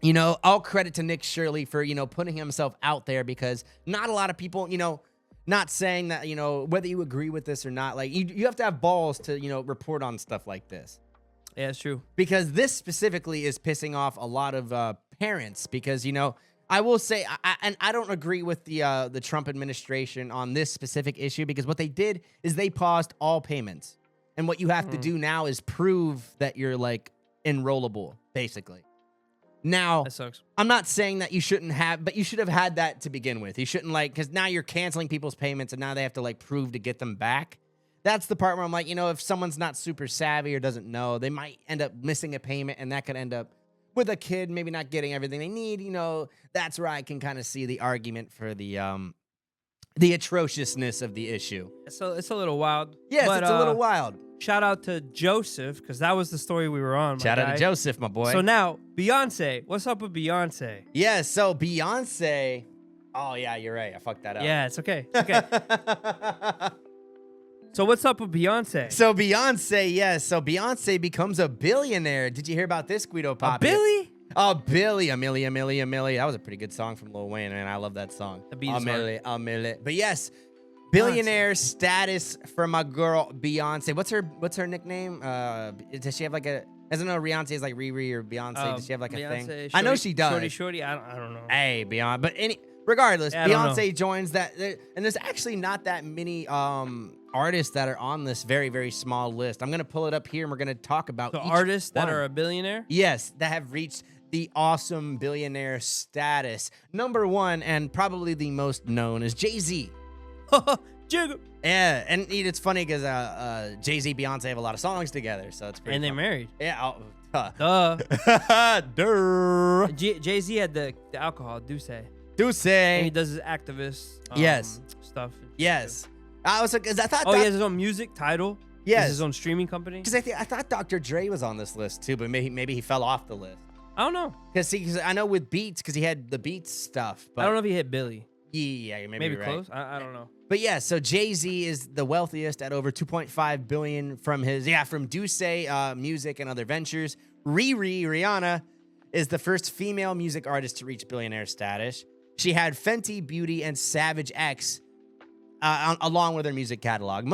you know, all credit to Nick Shirley for, you know, putting himself out there, because not a lot of people, you know, not saying that, you know, whether you agree with this or not, like you have to have balls to, you know, report on stuff like this. Yeah, it's true. Because this specifically is pissing off a lot of parents, because, you know, I will say, I don't agree with the Trump administration on this specific issue, because what they did is they paused all payments. And what you have to do now is prove that you're like enrollable, basically. Now, That sucks. I'm not saying that you shouldn't have, but you should have had that to begin with. You shouldn't like, because now you're canceling people's payments and now they have to like prove to get them back. That's the part where I'm like, you know, if someone's not super savvy or doesn't know, they might end up missing a payment, and that could end up with a kid maybe not getting everything they need. You know, that's where I can kind of see the argument for the atrociousness of the issue. So it's a little wild. Yes, but, it's a little wild. Shout out to Joseph, because that was the story we were on. Shout out to Joseph, my boy. So now, Beyonce. What's up with Beyonce? Yeah, so Beyonce. Oh, yeah, you're right. I fucked that up. Yeah, it's okay. It's okay. So what's up with Beyonce? So Beyonce, yes. So Beyonce becomes a billionaire. Did you hear about this, Guido Papi? A Billy? Oh, Billy, a milli. That was a pretty good song from Lil Wayne, man. I love that song. The beat is hard. Milli. But yes, billionaire status for my girl Beyonce. What's her nickname? Does she have like a? I don't know. Beyonce is like Riri or Beyonce. Does she have like a Beyonce, thing? I know she does. Shorty. I don't know. Hey, Beyonce. But regardless, Yeah, I don't Beyonce joins that, and there's actually not that many artists that are on this very, very small list. I'm gonna pull it up here, and we're gonna talk about The each artists that one. are a billionaire? Yes, that have reached the awesome billionaire status. Number one, and probably the most known, is Jay-Z. Jiggle. Yeah, and it's funny because Jay-Z, Beyonce have a lot of songs together, so it's pretty. And they're fun. married. Yeah. Duh. Jay-Z had the alcohol, Douce. And he does his activist Yes. stuff. Yes. I was like, 'cause I thought. Oh, he has his own music title? He has Yes. his own streaming company? Because I thought Dr. Dre was on this list too, but maybe he fell off the list. I don't know. Because I know with Beats, because he had the Beats stuff. But I don't know if he hit Billy. Yeah, maybe Maybe you're close. right. I don't know. But yeah, so Jay-Z is the wealthiest at over 2.5 billion from Douce music and other ventures. Rihanna is the first female music artist to reach billionaire status. She had Fenty Beauty and Savage X along with their music catalog.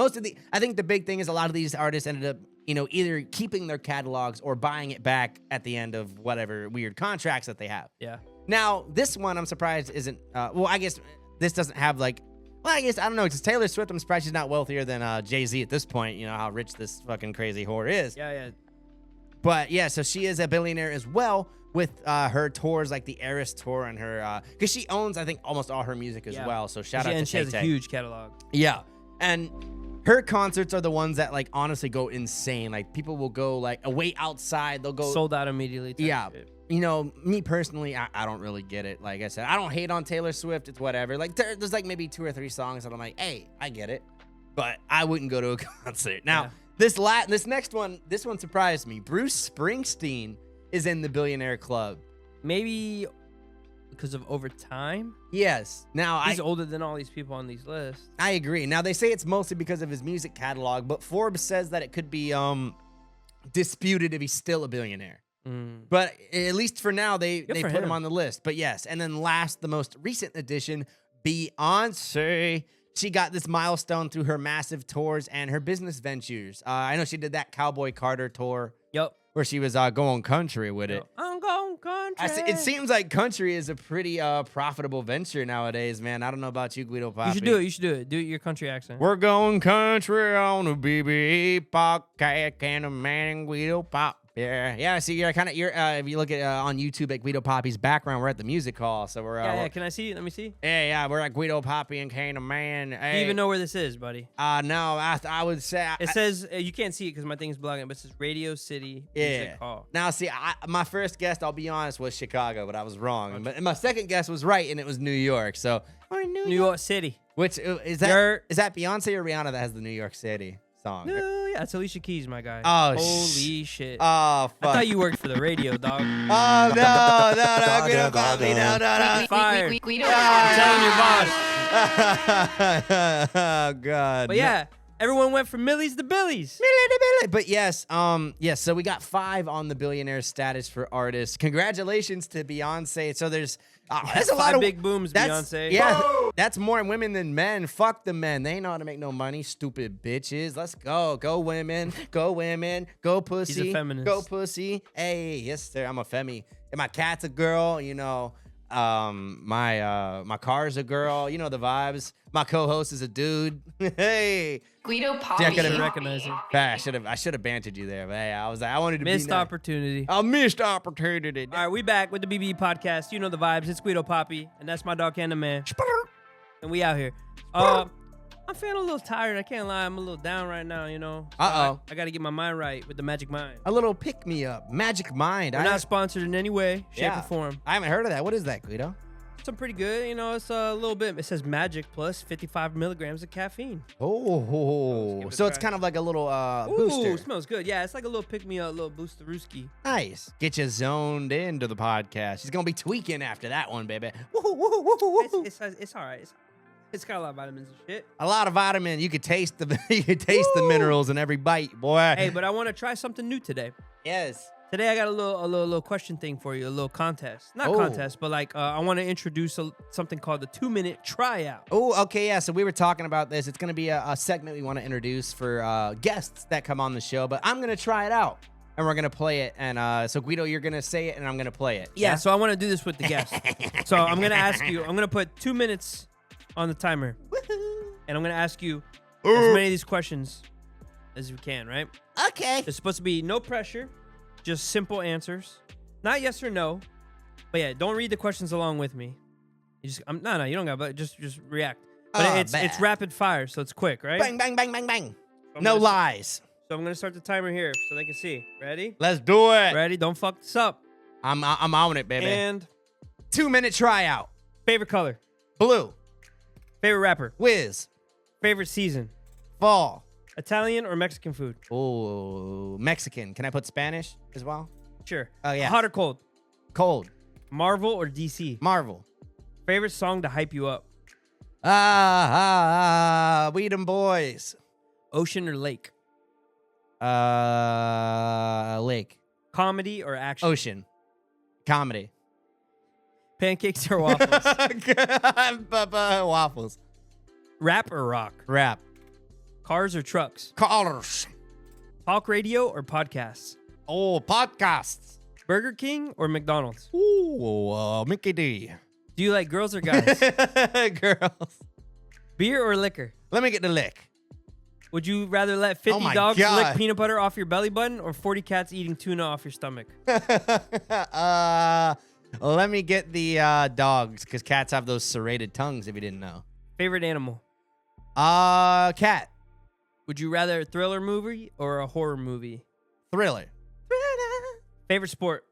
I think the big thing is a lot of these artists ended up, you know, either keeping their catalogs or buying it back at the end of whatever weird contracts that they have. Yeah. Now, this one I'm surprised isn't, I guess this doesn't have like, I don't know, because Taylor Swift, I'm surprised she's not wealthier than Jay-Z at this point, you know, how rich this fucking crazy whore is. Yeah. But yeah, so she is a billionaire as well with her tours, like the Eras tour and her, because she owns, I think, almost all her music as well. So shout out to And she has a Tay-Tay. huge catalog. Yeah. And her concerts are the ones that like honestly go insane. Like people will go like wait outside. They'll go Sold out immediately. type Yeah. shit. You know, me personally, I don't really get it. Like I said, I don't hate on Taylor Swift. It's whatever. Like there's like maybe 2 or 3 songs that I'm like, hey, I get it. But I wouldn't go to a concert. Now, this next one, this one surprised me. Bruce Springsteen is in the billionaire club. Maybe because of over time. Yes. Now He's older than all these people on these lists. I agree. Now they say it's mostly because of his music catalog, but Forbes says that it could be disputed if he's still a billionaire. But at least for now, they put him on the list. But yes, and then last, the most recent addition, Beyonce. she got this milestone through her massive tours and her business ventures. I know she did that Cowboy Carter tour. Yep. Where she was going country with it. I'm going country. It seems like country is a pretty profitable venture nowadays, man. I don't know about you, Guido Papi. You should do it. You should do it. Do your country accent. We're going country on the BBE podcast, and a man Guido Papi. Yeah. See, you're kind of if you look at on YouTube at Guido Papi's background, we're at the music hall, so we're yeah. Can I see it? Let me see. Yeah. We're at Guido Papi and Can of Man. Hey. Do you even know where this is, buddy? No. I would say it says you can't see it because my thing's blocking, but it says Radio City Music Hall. Now, see, my first guess, I'll be honest, was Chicago, but I was wrong. But my second guess was right, and it was New York. So New York City. Which is that? Is that Beyonce or Rihanna that has the New York City song? No, yeah, it's Alicia Keys, my guy. Oh, holy shit! Oh, fuck. I thought you worked for the radio, dog. Oh no, Guido Papi, no. Fired. I'm telling your boss. Oh God. But yeah, everyone went from Millies to Billies. But yes, so we got 5 on the billionaire status for artists. Congratulations to Beyonce. So there's a lot of big booms, Beyonce. Yeah, that's more women than men. Fuck the men. They ain't know how to make no money, stupid bitches. Let's go. Go women. Go women. Go pussy. He's a feminist. Go pussy. Hey, yes, sir. I'm a femi. And my cat's a girl, you know. My car's a girl, you know the vibes. My co-host is a dude. Hey, Guido Papi. I couldn't recognize it. I should have bantered you there, but hey, I wanted to missed be nice. opportunity. I missed opportunity. All right, we back with the BB podcast. You know the vibes. It's Guido Papi, and that's my dog Canada Man. And we out here. I'm feeling a little tired. I can't lie. I'm a little down right now, you know. So I got to get my mind right with the Magic Mind. A little pick-me-up. Magic Mind. We're not sponsored in any way, shape, or form. I haven't heard of that. What is that, Guido? Some pretty good. You know, it's a little bit. It says magic plus 55 milligrams of caffeine. Oh. So it's kind of like a little booster. Ooh, smells good. Yeah, it's like a little pick-me-up, a little booster-rooski. Nice. Get you zoned into the podcast. She's going to be tweaking after that one, baby. It's all right. It's got a lot of vitamins and shit. A lot of vitamin. You could taste the minerals in every bite, boy. Hey, but I want to try something new today. Yes. Today I got a little question thing for you, a little contest. Not contest, but like I want to introduce something called the 2-minute tryout. Oh, okay, yeah. So we were talking about this. It's going to be a segment we want to introduce for guests that come on the show, but I'm going to try it out. And we're going to play it. And so, Guido, you're going to say it, and I'm going to play it. Yeah, so I want to do this with the guests. So I'm going to ask you, I'm going to put 2 minutes on the timer. And I'm going to ask you as many of these questions as you can, right? Okay. It's supposed to be no pressure, just simple answers. Not yes or no. But yeah, don't read the questions along with me. You just no, you don't got but just react. But it's rapid fire, so it's quick, right? Bang, bang, bang, bang, bang. No lies. So I'm going to start the timer here so they can see. Ready? Let's do it. Ready? Don't fuck this up. I'm on it, baby. And 2-minute tryout. Favorite color? Blue. Favorite rapper? Wiz. Favorite season? Fall. Italian or Mexican food? Oh, Mexican. Can I put Spanish as well? Sure. Oh, yeah. Hot or cold? Cold. Marvel or DC? Marvel. Favorite song to hype you up? We them boys. Ocean or lake? Lake. Comedy or action? Ocean. Comedy. Pancakes or waffles? Waffles. Rap or rock? Rap. Cars or trucks? Cars. Talk radio or podcasts? Oh, podcasts. Burger King or McDonald's? Ooh, Mickey D. Do you like girls or guys? Girls. Beer or liquor? Let me get the lick. Would you rather let 50 dogs lick peanut butter off your belly button or 40 cats eating tuna off your stomach? Let me get the dogs, because cats have those serrated tongues, if you didn't know. Favorite animal? Cat. Would you rather a thriller movie or a horror movie? Thriller. Favorite sport?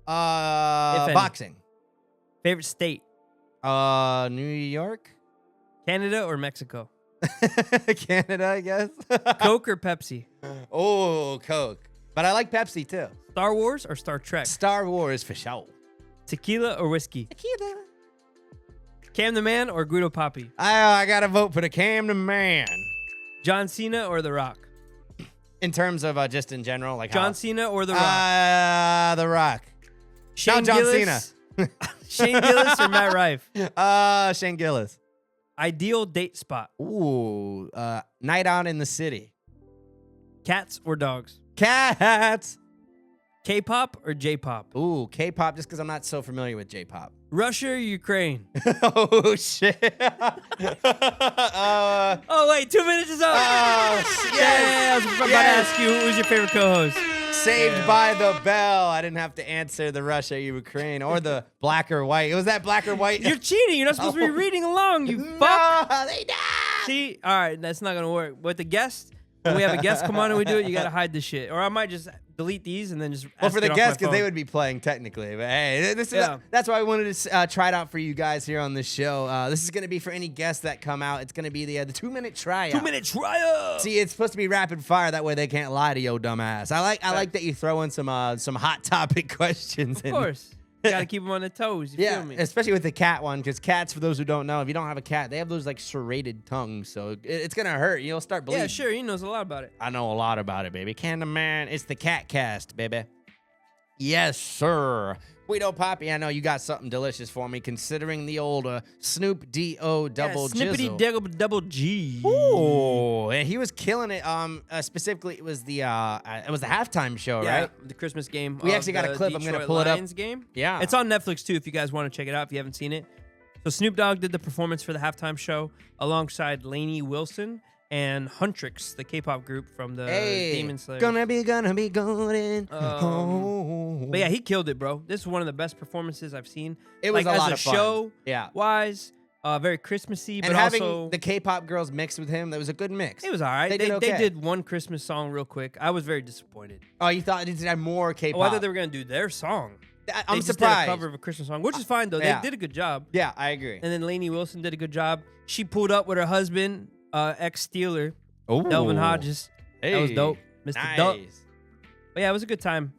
Boxing. Favorite state? New York. Canada or Mexico? Canada, I guess. Coke or Pepsi? Oh, Coke. But I like Pepsi, too. Star Wars or Star Trek? Star Wars for sure. Tequila or whiskey? Tequila. Cam the Man or Guido Papi? I got to vote for the Cam the Man. John Cena or The Rock? In terms of just in general, like John Cena or The Rock? The Rock. Shane John Gillis? Cena. Shane Gillis or Matt Rife? Shane Gillis. Ideal date spot. Ooh, night out in the city. Cats or dogs? Cats. K-pop or J-pop? Ooh, K-pop, just because I'm not so familiar with J-pop. Russia or Ukraine? Oh, shit. Oh, wait, 2 minutes is up. Yeah, I was about to ask you, who's your favorite co-host? Saved by the bell. I didn't have to answer the Russia, Ukraine, or the black or white. Was that black or white? You're cheating. You're not supposed to be reading along, you fuck. No, they died. See? All right, that's not going to work. With the guest, when we have a guest come on and we do it, you got to hide this shit. Or I might just delete these and then just Well, ask for the it off guests, my because they phone. would be playing technically. But hey, that's why I wanted to try it out for you guys here on the show. This is going to be for any guests that come out. It's going to be the 2-minute tryout. 2-minute tryout. See, it's supposed to be rapid fire. That way they can't lie to yo dumbass. I like that you throw in some hot topic questions. Of course. You got to keep them on their toes. You feel me? Especially with the cat one, because cats, for those who don't know, if you don't have a cat, they have those like serrated tongues, so it's gonna hurt. You'll start bleeding. Yeah, sure. He knows a lot about it. I know a lot about it, baby. Candyman, it's the cat cast, baby. Yes, sir. Guido Papi, I know you got something delicious for me, considering the old Snoop D-O double Snippety jizzle. double G. Ooh, and he was killing it. Specifically, it was the halftime show, Yeah, right? the Christmas game. We of actually got a the clip. I'm gonna Detroit pull it up. Lions game. Yeah. It's on Netflix too if you guys want to check it out if you haven't seen it. So Snoop Dogg did the performance for the halftime show alongside Lainey Wilson and Huntrix, the K-pop group from the Demon Slayer. Gonna be golden. But yeah, he killed it, bro. This is one of the best performances I've seen. It was like, a lot as of fun. Show Yeah. wise, very Christmassy, And but having also the K-pop girls mixed with him, that was a good mix. it was all right. They They did okay. did one Christmas song real quick. I was very disappointed. Oh, you thought it had more K-pop? Oh, I thought they were gonna do their song. I'm They just surprised. did a cover of a Christmas song, which is fine though. Yeah. They did a good job. Yeah, I agree. And then Lainey Wilson did a good job. She pulled up with her husband, ex-Steeler, Oh, Delvin Hodges. That was dope, Mr. Nice. Duck. But yeah, it was a good time.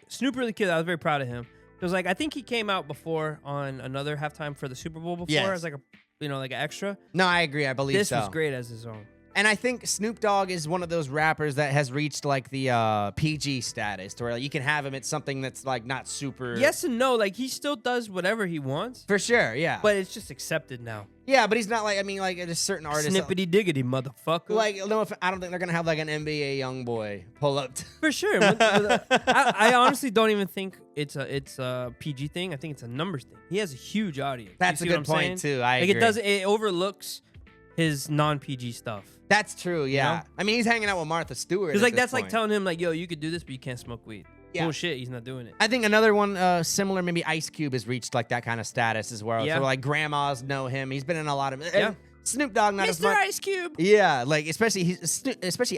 Snoop really killed it. I was very proud of him. It was like, I think he came out before on another halftime for the Super Bowl before Yes. as like like an extra. No, I agree. I believe This so. was great as his own. And I think Snoop Dogg is one of those rappers that has reached like the PG status, to where like, you can have him at something that's like not super. Yes and no. Like he still does whatever he wants, for sure. Yeah, but it's just accepted now. yeah, but he's not like like a certain artist. Snippety diggity, motherfucker. Like no, I don't think they're gonna have like an NBA young boy pull up. For sure. I honestly don't even think it's a PG thing. I think it's a numbers thing. He has a huge audience. That's You a see good what I'm point saying? too. I Like agree. it overlooks his non-PG stuff. That's true. Yeah. know? I mean, he's hanging out with Martha Stewart. Because at like this that's like point. telling him like, yo, you could do this, but you can't smoke weed. Yeah. Bullshit. He's not doing it. I think another one similar, maybe Ice Cube has reached like that kind of status as well. Yeah. So like grandmas know him. He's been in a lot of. Yeah. Snoop Dogg not as Mr. much. Ice Cube. Yeah, like especially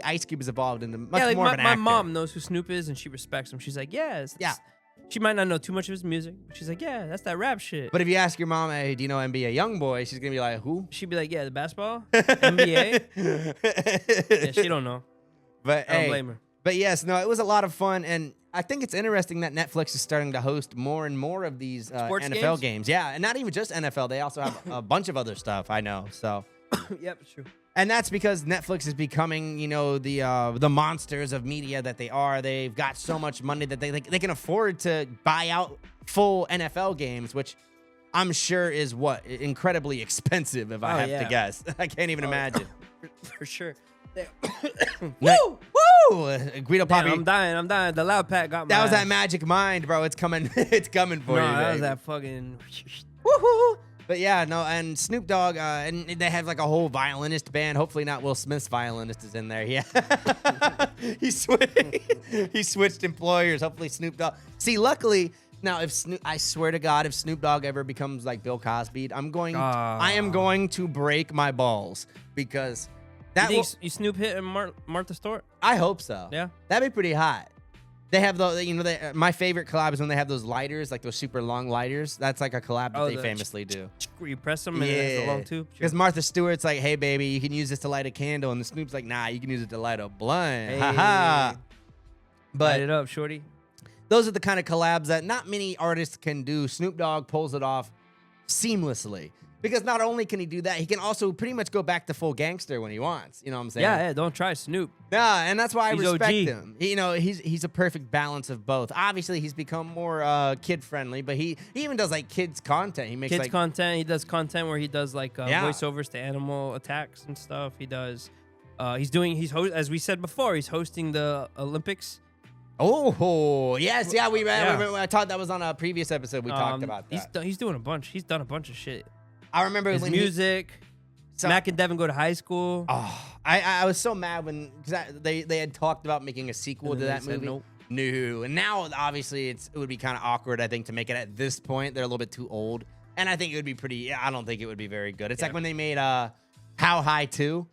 Ice Cube is evolved into much Yeah, like more of an my actor. mom knows who Snoop is and she respects him. She's like, yes. Yeah. She might not know too much of his music, but she's like, yeah, that's that rap shit. But if you ask your mom, hey, do you know NBA YoungBoy? She's gonna be like, who? She'd be like, yeah, the basketball, NBA. Yeah, she don't know. But I don't hey, blame her. But yes, no, it was a lot of fun, and I think it's interesting that Netflix is starting to host more and more of these Sports NFL games. Yeah, and not even just NFL; they also have a bunch of other stuff. I know, so. Yep, it's true. And that's because Netflix is becoming, the monsters of media that they are. They've got so much money that they can afford to buy out full NFL games, which I'm sure is incredibly expensive. If I have to guess, I can't even imagine. For sure. Woo! Guido Damn, Papi. I'm dying. The loud pack got my That was that ass. magic mind, bro. It's coming. It's coming for No, you. that was baby. that fucking. Woohoo! But yeah, no, and Snoop Dogg, and they have like a whole violinist band. Hopefully not Will Smith's violinist is in there. Yeah. he switched employers. Hopefully Snoop Dogg. See, luckily, now I swear to God, if Snoop Dogg ever becomes like Bill Cosby, I am going to break my balls, because that You think you Snoop hitting Martha Stewart? I hope so. Yeah. That'd be pretty hot. They have my favorite collab is when they have those lighters, like those super long lighters. That's like a collab that they famously do. You press them and it has a long tube. Because Martha Stewart's like, hey, baby, you can use this to light a candle. And the Snoop's like, nah, you can use it to light a blunt. Hey. Ha-ha. Light But it up, shorty. those are the kind of collabs that not many artists can do. Snoop Dogg pulls it off seamlessly. Because not only can he do that, he can also pretty much go back to full gangster when he wants. You know what I'm saying? Yeah, don't try Snoop. Nah, and that's why I He's respect OG. him. He's a perfect balance of both. Obviously, he's become more kid friendly, but he even does like kids content. He makes Kids like content. He does content where he does like Yeah. voiceovers to animal attacks and stuff. He does. As we said before, he's hosting the Olympics. Oh yes, yeah. Yeah. I thought that was on a previous episode. We talked about that. He's doing a bunch. He's done a bunch of shit. I remember His when music. Mac and Devin go to high school. I was so mad when they had talked about making a sequel And to then that they said movie. nope. No, and now obviously it would be kind of awkward. I think to make it at this point, they're a little bit too old, and I think it would be pretty. I don't think it would be very good. It's like when they made How High 2.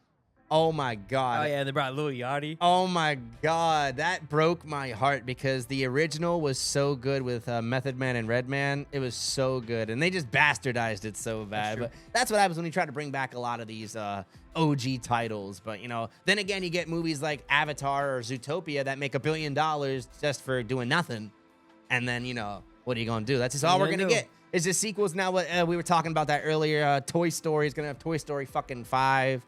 Oh my god. Oh yeah, they brought Lil Yachty. Oh my god, that broke my heart because the original was so good with Method Man and Redman. It was so good, and they just bastardized it so bad. But that's what happens when you try to bring back a lot of these OG titles. But then again, you get movies like Avatar or Zootopia that make $1 billion just for doing nothing, and then what are you gonna do? That's just all we're gonna get. Is the sequels now? What we were talking about that earlier. Toy Story is gonna have Toy Story fucking 5.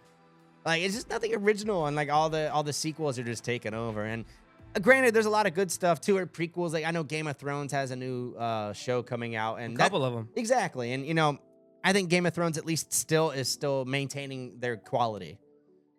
Like, it's just nothing original, and like all the sequels are just taken over. And granted, there's a lot of good stuff too, or prequels. Like I know Game of Thrones has a new show coming out, and A couple of them. Exactly, and I think Game of Thrones at least is still maintaining their quality.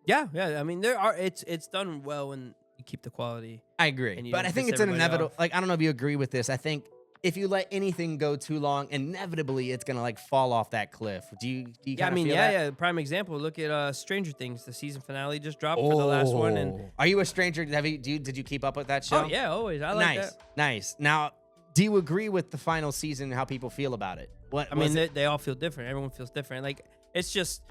Yeah. I mean, it's done well when you keep the quality. I agree, but I think it's an inevitable. Like I don't know if you agree with this. I think if you let anything go too long, inevitably it's gonna like fall off that cliff. Do you Yeah, I mean, feel that? Prime example. Look at Stranger Things. The season finale just dropped for the last one. And Are you a stranger? Did you keep up with that show? oh yeah, always. I like that. Nice. Now, do you agree with the final season and how people feel about it? I mean, they all feel different. Everyone feels different. Like it's just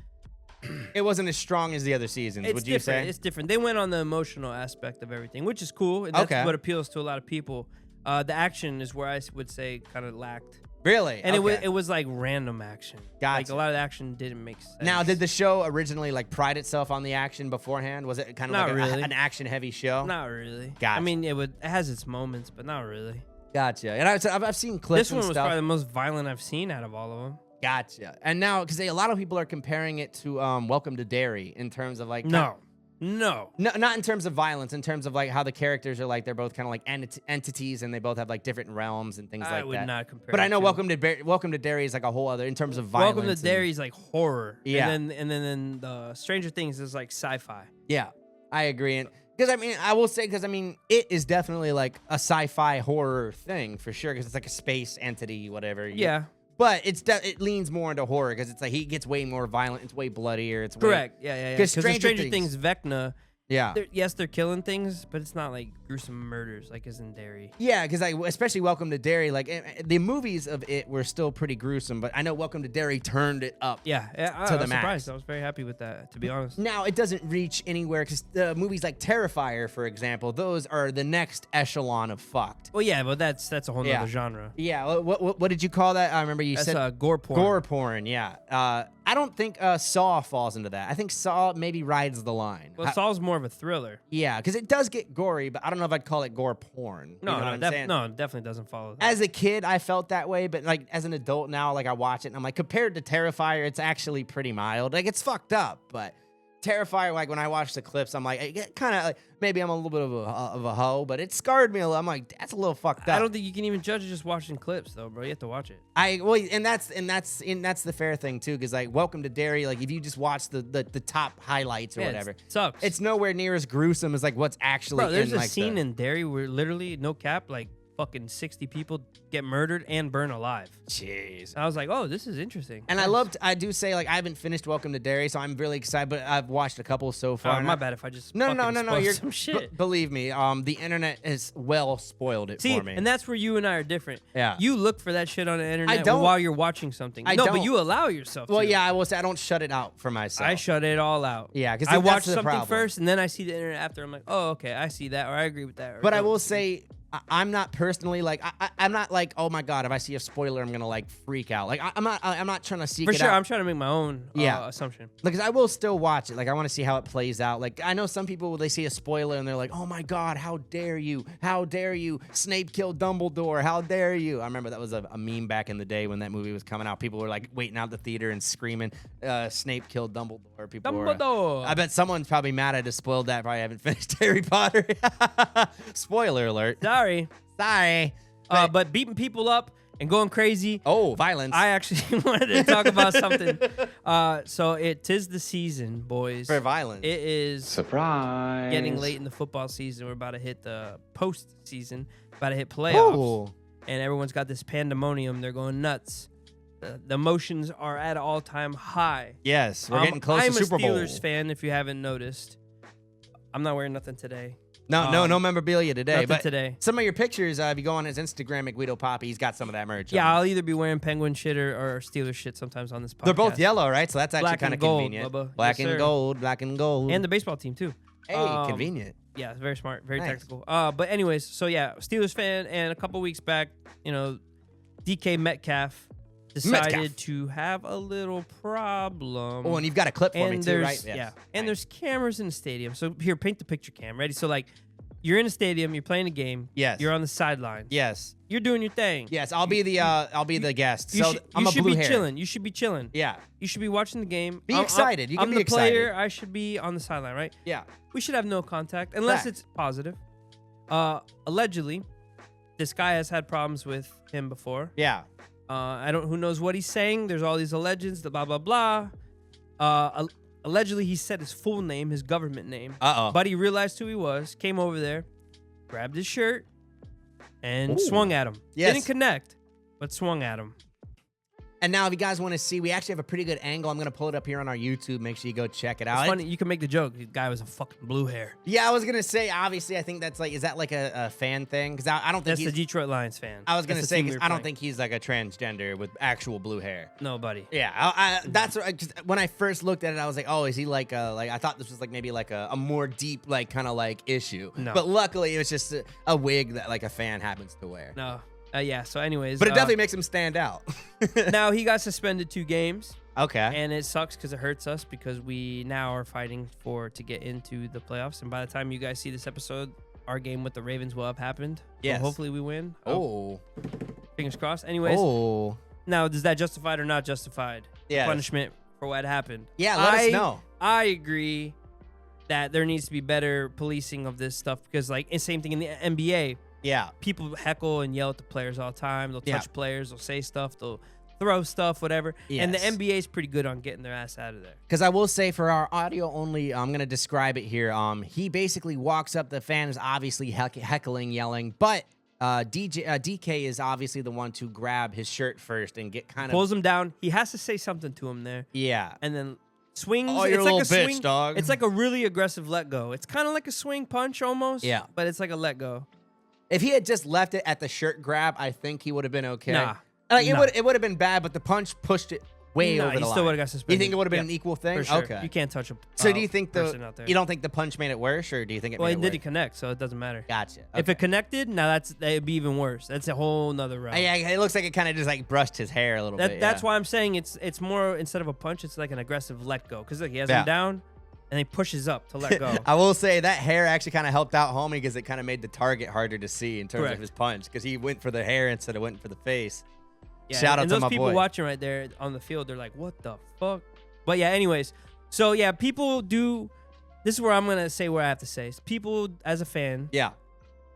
it wasn't as strong as the other seasons. it's Would you different. say? It's different. They went on the emotional aspect of everything, which is cool. And that's what appeals to a lot of people. The action is where I would say kind of lacked. Really? And Okay. it was like random action. Gotcha. Like a lot of the action didn't make sense. Now, did the show originally like pride itself on the action beforehand? Was it kind of Not like really. an action-heavy show? Not really. Gotcha. I mean, it has its moments, but not really. Gotcha. And I've seen clips. This one and was stuff. probably the most violent I've seen out of all of them. Gotcha. And now, because a lot of people are comparing it to Welcome to Derry in terms of like No, not in terms of violence, in terms of like how the characters are like they're both kind of like entities and they both have like different realms and things I like would that. not compare. But I know the Welcome to Derry is like a whole other in terms of violence. Welcome to Derry is like horror. Yeah. And then the Stranger Things is like sci-fi. Yeah, I agree. And because I will say it is definitely like a sci-fi horror thing for sure because it's like a space entity, whatever. Yeah. But it leans more into horror because it's like he gets way more violent. It's way bloodier. It's Correct. Yeah. Because Because Stranger Things, Vecna. Yeah. They're killing things, but it's not like gruesome murders like is in Derry. Yeah, because especially Welcome to Derry, like the movies of it were still pretty gruesome, but I know Welcome to Derry turned it up. Yeah, I to was the max. surprised. I was very happy with that, to be honest. Now it doesn't reach anywhere because movies like Terrifier, for example, those are the next echelon of fucked. Well, yeah, but that's a whole Yeah. nother genre. Yeah, what did you call that? I remember you That's said gore porn. Gore porn, yeah. I don't think Saw falls into that. I think Saw maybe rides the line. Well, Saw's more of a thriller. Yeah, because it does get gory, but I don't know if I'd call it gore porn. No, you know what I'm saying? no, it definitely doesn't follow that. As a kid, I felt that way, but like as an adult now, like I watch it and I'm like, compared to Terrifier, it's actually pretty mild. Like it's fucked up, but Terrifier, like when I watch the clips, I'm like, kind of like maybe I'm a little bit of a hoe, but it scarred me a little. I'm like, that's a little fucked up. I don't think you can even judge it just watching clips, though, bro. You have to watch it. And that's the fair thing too, because like Welcome to Derry, like if you just watch the top highlights or whatever, it sucks. it's nowhere near as gruesome as like what's actually. Bro, there's in, a like, scene in Derry where literally, no cap, like fucking 60 people get murdered and burned alive. Jeez. I was like, oh, this is interesting. And I do say, like, I haven't finished Welcome to Derry, so I'm really excited, but I've watched a couple so far. My bad if I just No, fucking spoiled you're some shit. Believe me, the internet has well spoiled it See, for me. and that's where you and I are different. Yeah. You look for that shit on the internet don't. while you're watching something. I no, don't. but you allow yourself well, to. yeah, I will say I don't shut it out for myself. I shut it all out. Yeah, 'cause I that's watch the something problem. first, and then I see the internet after. I'm like, oh, okay, I see that, or I agree with that. But I will say, I'm not personally like I'm not like, oh my god, if I see a spoiler, I'm gonna like freak out. Like I'm not trying to seek For it sure, out. I'm trying to make my own assumption. Because I will still watch it. Like I want to see how it plays out. Like I know some people they see a spoiler and they're like, oh my god, how dare you? How dare you? Snape killed Dumbledore. How dare you? I remember that was a meme back in the day when that movie was coming out. People were like waiting out the theater and screaming, Snape killed Dumbledore. People Dumbledore. I bet someone's probably mad I just spoiled that. Probably haven't finished Harry Potter. Spoiler alert. Sorry. But beating people up and going crazy. Oh, violence. I actually wanted to talk about something. So it is the season, boys. For violence. It is Surprise. getting late in the football season. We're about to hit the postseason, about to hit playoffs. Ooh. And everyone's got this pandemonium. They're going nuts. The emotions are at an all-time high. Yes, we're getting close to Super Bowl. I'm a Steelers fan, if you haven't noticed. I'm not wearing nothing today. No memorabilia today. Nothing But today. some of your pictures, if you go on his Instagram at Guido Papi, he's got some of that merch. Yeah, on. I'll either be wearing Penguin shit or Steelers shit sometimes on this podcast. They're both yellow, right? So that's actually Black kind and of gold, convenient. Bubba. Black Yes, and sir. gold, black and gold. And the baseball team, too. hey, convenient. Yeah, it's very smart, very Nice. technical. But anyways, so yeah, Steelers fan, and a couple weeks back, DK Metcalf decided to have a little problem. Oh, and you've got a clip for me, too, there's right? Yes. Yeah, and Nice. there's cameras in the stadium. So here, paint the picture, Cam. Ready? So like, you're in a stadium, you're playing a game. Yes. You're on the sidelines. Yes. You're doing your thing. Yes, I'll be the guest. You So should, I'm you a should blue be hair. chilling. You should be chilling. Yeah. You should be watching the game. Be excited. You can I'm be the player. excited. I should be on the sideline, right? Yeah. We should have no contact unless Fact. it's positive. Allegedly, this guy has had problems with him before. Yeah. Who knows what he's saying. There's all these allegations, the blah, blah, blah. Allegedly, he said his full name, his government name. Uh-oh. But he realized who he was, came over there, grabbed his shirt, and Ooh. swung at him. Yes. Didn't connect, but swung at him. And now, if you guys want to see, we actually have a pretty good angle. I'm going to pull it up here on our YouTube. Make sure you go check it out. It's funny. You can make the joke. The guy was a fucking blue hair. Yeah, I was going to say, obviously, I think that's like, is that like a fan thing? Because I don't think That's he's... the Detroit Lions fan. I was going to That's the say, team we because were I don't playing. think he's like a transgender with actual blue hair. Nobody. Yeah, that's what, 'cause when I first looked at it, I was like, oh, is he like I thought this was like maybe like a more deep like kind of like issue. No. But luckily, it was just a wig that like a fan happens to wear. No. Yeah, so anyways. But it definitely makes him stand out. Now, he got suspended 2 games. Okay. And it sucks because it hurts us because we now are fighting to get into the playoffs. And by the time you guys see this episode, our game with the Ravens will have happened. Yes. So hopefully we win. Oh. Fingers crossed. Anyways. Oh. Now, is that justified or not justified? Yes. Punishment for what happened. Yeah, let us know. I agree that there needs to be better policing of this stuff because, like, it's same thing in the NBA. Yeah. People heckle and yell at the players all the time. They'll Yeah. touch players. They'll say stuff. They'll throw stuff, whatever. And the Yes. NBA is pretty good on getting their ass out of there. Because I will say for our audio only, I'm going to describe it here. He basically walks up. The fan is obviously heckling, yelling. But DK is obviously the one to grab his shirt first and get kind of... Pulls him down. He has to say something to him there. Yeah. And then swings. Oh, you're it's a like little a bitch, swing, dog. It's like a really aggressive let go. It's kind of like a swing punch almost. Yeah. But it's like a let go. If he had just left it at the shirt grab, I think he would have been okay. Nah. Like, Nah. it would have been bad, but the punch pushed it way Nah, over the he line. still would've got suspended. You think it would have been Yeah, an equal thing? For sure. Okay. You can't touch a So do you think person out there. you don't think the punch made it worse, or do you think it Well, made it it didn't worse? connect, so it doesn't matter. Gotcha. If Okay. it connected, now that'd be even worse. That's a whole nother round. Yeah, it looks like it kind of just like brushed his hair a little bit. That's yeah. why I'm saying it's more, instead of a punch, it's like an aggressive let go. Because look, he has Yeah. him down, and he pushes up to let go. I will say that hair actually kind of helped out homie because it kind of made the target harder to see in terms Correct. of his punch because he went for the hair instead of went for the face. Yeah, Shout out and to those my people boy. watching right there on the field, they're like, what the fuck? But yeah, anyways. So yeah, people do, this is where I'm going to say what I have to say. People, as a fan, Yeah.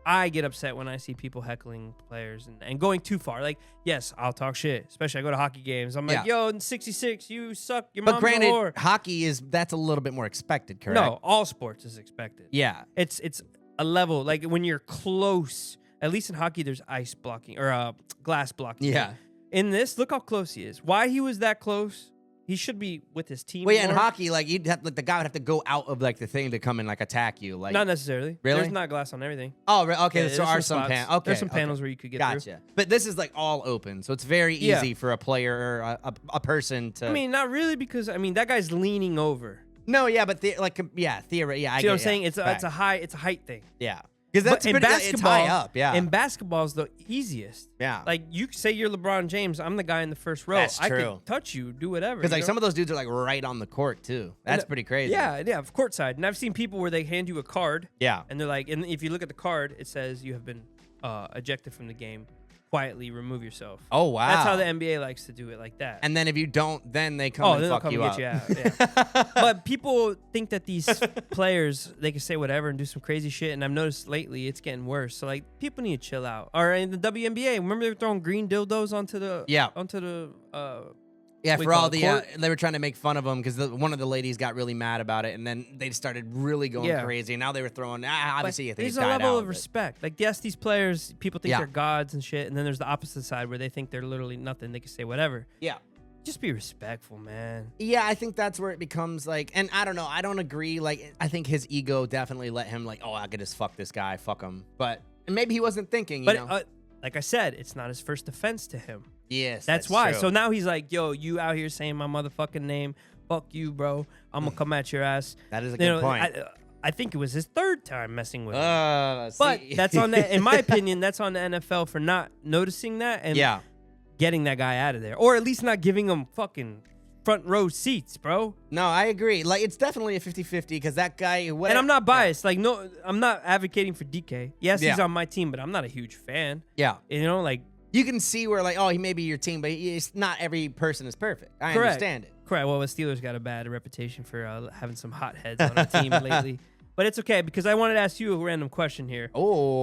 I get upset when I see people heckling players and going too far. Like, yes, I'll talk shit. Especially I go to hockey games. I'm like, yo, in 66, you suck. Your But mom's granted, a whore. hockey that's a little bit more expected, correct? No, all sports is expected. Yeah. It's a level, like when you're close, at least in hockey, there's ice blocking or glass blocking. Yeah. In this, look how close he is. Why he was that close? He should be with his team. Well, yeah, in more. hockey, like you'd have, like the guy would have to go out of like the thing to come and like attack you. Like Not necessarily. Really? There's not glass on everything. Oh, okay. Yeah, So there's are some spots. panels. Okay, There's some okay. panels where you could get Gotcha. through. But this is like all open, so it's very Yeah. easy for a player or a person to. I mean, not really, because I mean that guy's leaning over. no, yeah, but theory, yeah, I See get what I'm saying? It's a height thing. Yeah. Because that's in pretty, basketball, it's high up, yeah. And basketball's the easiest. Yeah. Like, you say you're LeBron James, I'm the guy in the first row. That's I true. could touch you, do whatever. Because like you know? some of those dudes are like right on the court too. That's pretty crazy. Yeah, courtside. And I've seen people where they hand you a card. Yeah. And they're like, and if you look at the card, it says you have been ejected from the game. Quietly remove yourself. Oh wow. That's how the NBA likes to do it, like that. And then if you don't, then they come and then fuck they'll come you and up. get you out. Yeah. But people think that these players, they can say whatever and do some crazy shit. And I've noticed lately it's getting worse. So like, people need to chill out. Or in the WNBA, remember they were throwing green dildos onto the Yeah, we for call all it the court? they were trying to make fun of him because one of the ladies got really mad about it, and then they started really going crazy. And now they were throwing. Obviously, I think there's it a died level out, of but- respect. Like, yes, these players, people think Yeah. they're gods and shit, and then there's the opposite side where they think they're literally nothing. They can say whatever. Yeah. Just be respectful, man. Yeah, I think that's where it becomes like, and I don't know, I don't agree. Like, I think his ego definitely let him like, oh, I could just fuck this guy, fuck him. But maybe he wasn't thinking, you know. Like I said, it's not his first offense to him. Yes, That's why. true. So now he's like, yo, you out here saying my motherfucking name. Fuck you, bro. I'm going to come at your ass. That is a good point. I think it was his third time messing with him. But see. that's on the, in my opinion, that's on the NFL for not noticing that and Yeah. getting that guy out of there. Or at least not giving him fucking front row seats, bro. No, I agree. Like, it's definitely a 50-50 because that guy. And I'm not biased. Like, no, I'm not advocating for DK. Yes, he's Yeah. on my team, but I'm not a huge fan. Yeah. You know, like. You can see where, like, oh, he may be your team, but it's not every person is perfect. I Correct. understand it. Correct. Well, the Steelers got a bad reputation for having some hot heads on our team lately. But it's okay because I wanted to ask you a random question here.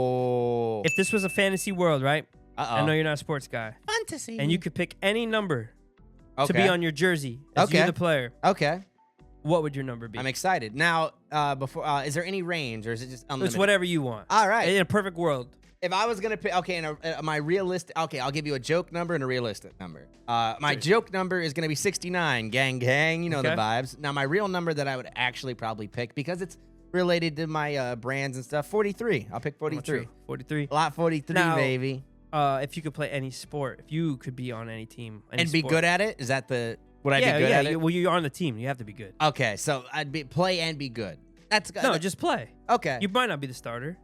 Oh. If this was a fantasy world, right? Uh-oh. I know you're not a sports guy. Fantasy. And you could pick any number to Okay. be on your jersey as you, the player. Okay. What would your number be? I'm excited. Now, is there any range or is it just unlimited? It's whatever you want. All right. In a perfect world. If I was gonna pick, okay, my realistic, okay, I'll give you a joke number and a realistic number. My joke number is gonna be 69, gang, you know the Okay. vibes. Now, my real number that I would actually probably pick because it's related to my brands and stuff, 43. I'll pick 43. 43. Lot 43, Now, baby. If you could play any sport, if you could be on any team, any And be sport. good at it? Is that the? Would I Yeah, be good yeah. at it? Well, you're on the team. You have to be good. Okay, so I'd play and be good. That's good. No, just play. Okay. You might not be the starter.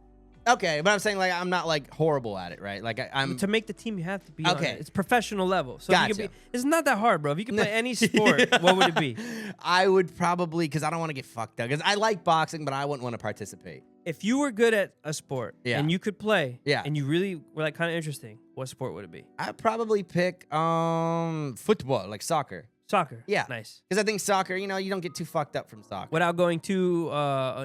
Okay, but I'm saying like I'm not like horrible at it, right? Like I'm. To make the team, you have to be on Okay. it. It's professional level. So if you Gotcha. could it's not that hard, bro. If you could play any sport, what would it be? I would probably because I don't want to get fucked up because I like boxing, but I wouldn't want to participate. If you were good at a sport Yeah. and you could play Yeah. and you really were like kind of interesting, what sport would it be? I'd probably pick football, like soccer. Soccer. Yeah. Nice. Because I think soccer, you don't get too fucked up from soccer. Without going too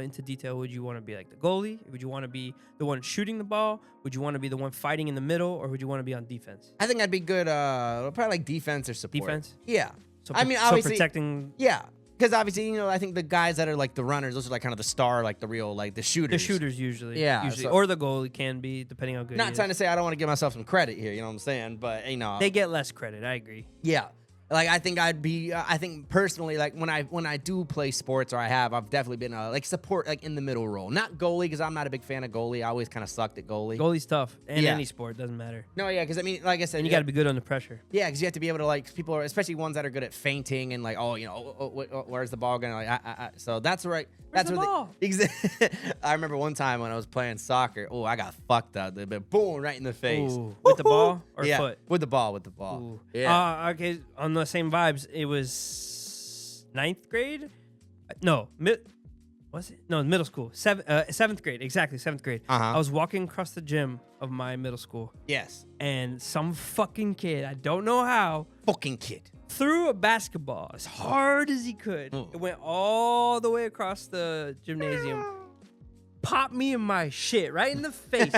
into detail, would you want to be like the goalie? Would you want to be the one shooting the ball? Would you want to be the one fighting in the middle? Or would you want to be on defense? I think I'd be good, probably like defense or support. Defense? Yeah. So, I mean, so obviously. protecting Yeah. Because obviously, I think the guys that are like the runners, those are like kind of the star, like the real, like the shooters. the shooters usually. Yeah, Usually. so- Or the goalie can be, depending on how good Not he trying is. to say I don't want to give myself some credit here, you know what I'm saying? But, They get less credit. I agree. yeah. Like I think I'd be. I think personally, like when I do play sports, or I've definitely been like support, like in the middle role, not goalie, because I'm not a big fan of goalie. I always kind of sucked at goalie. Goalie's tough. And Yeah. any sport, doesn't matter. No, yeah, because I mean, like I said, And you got to be good under pressure. yeah, because you have to be able to like people, are, especially ones that are good at feinting and like, where's the ball going? Like, so that's right. That's the where ball? I remember one time when I was playing soccer. Oh, I got fucked up. But boom, right in the face. Ooh. With the ball or yeah, foot? with the ball. Ooh. Yeah. Okay, on the same vibes, it was 9th grade? No, was it? No, middle school. 7th grade, exactly, 7th grade. Uh-huh. I was walking across the gym of my middle school, Yes. and some fucking kid, I don't know how, Fucking kid. threw a basketball as hard as he could. It went all the way across the gymnasium. Popped me in my shit right in the face.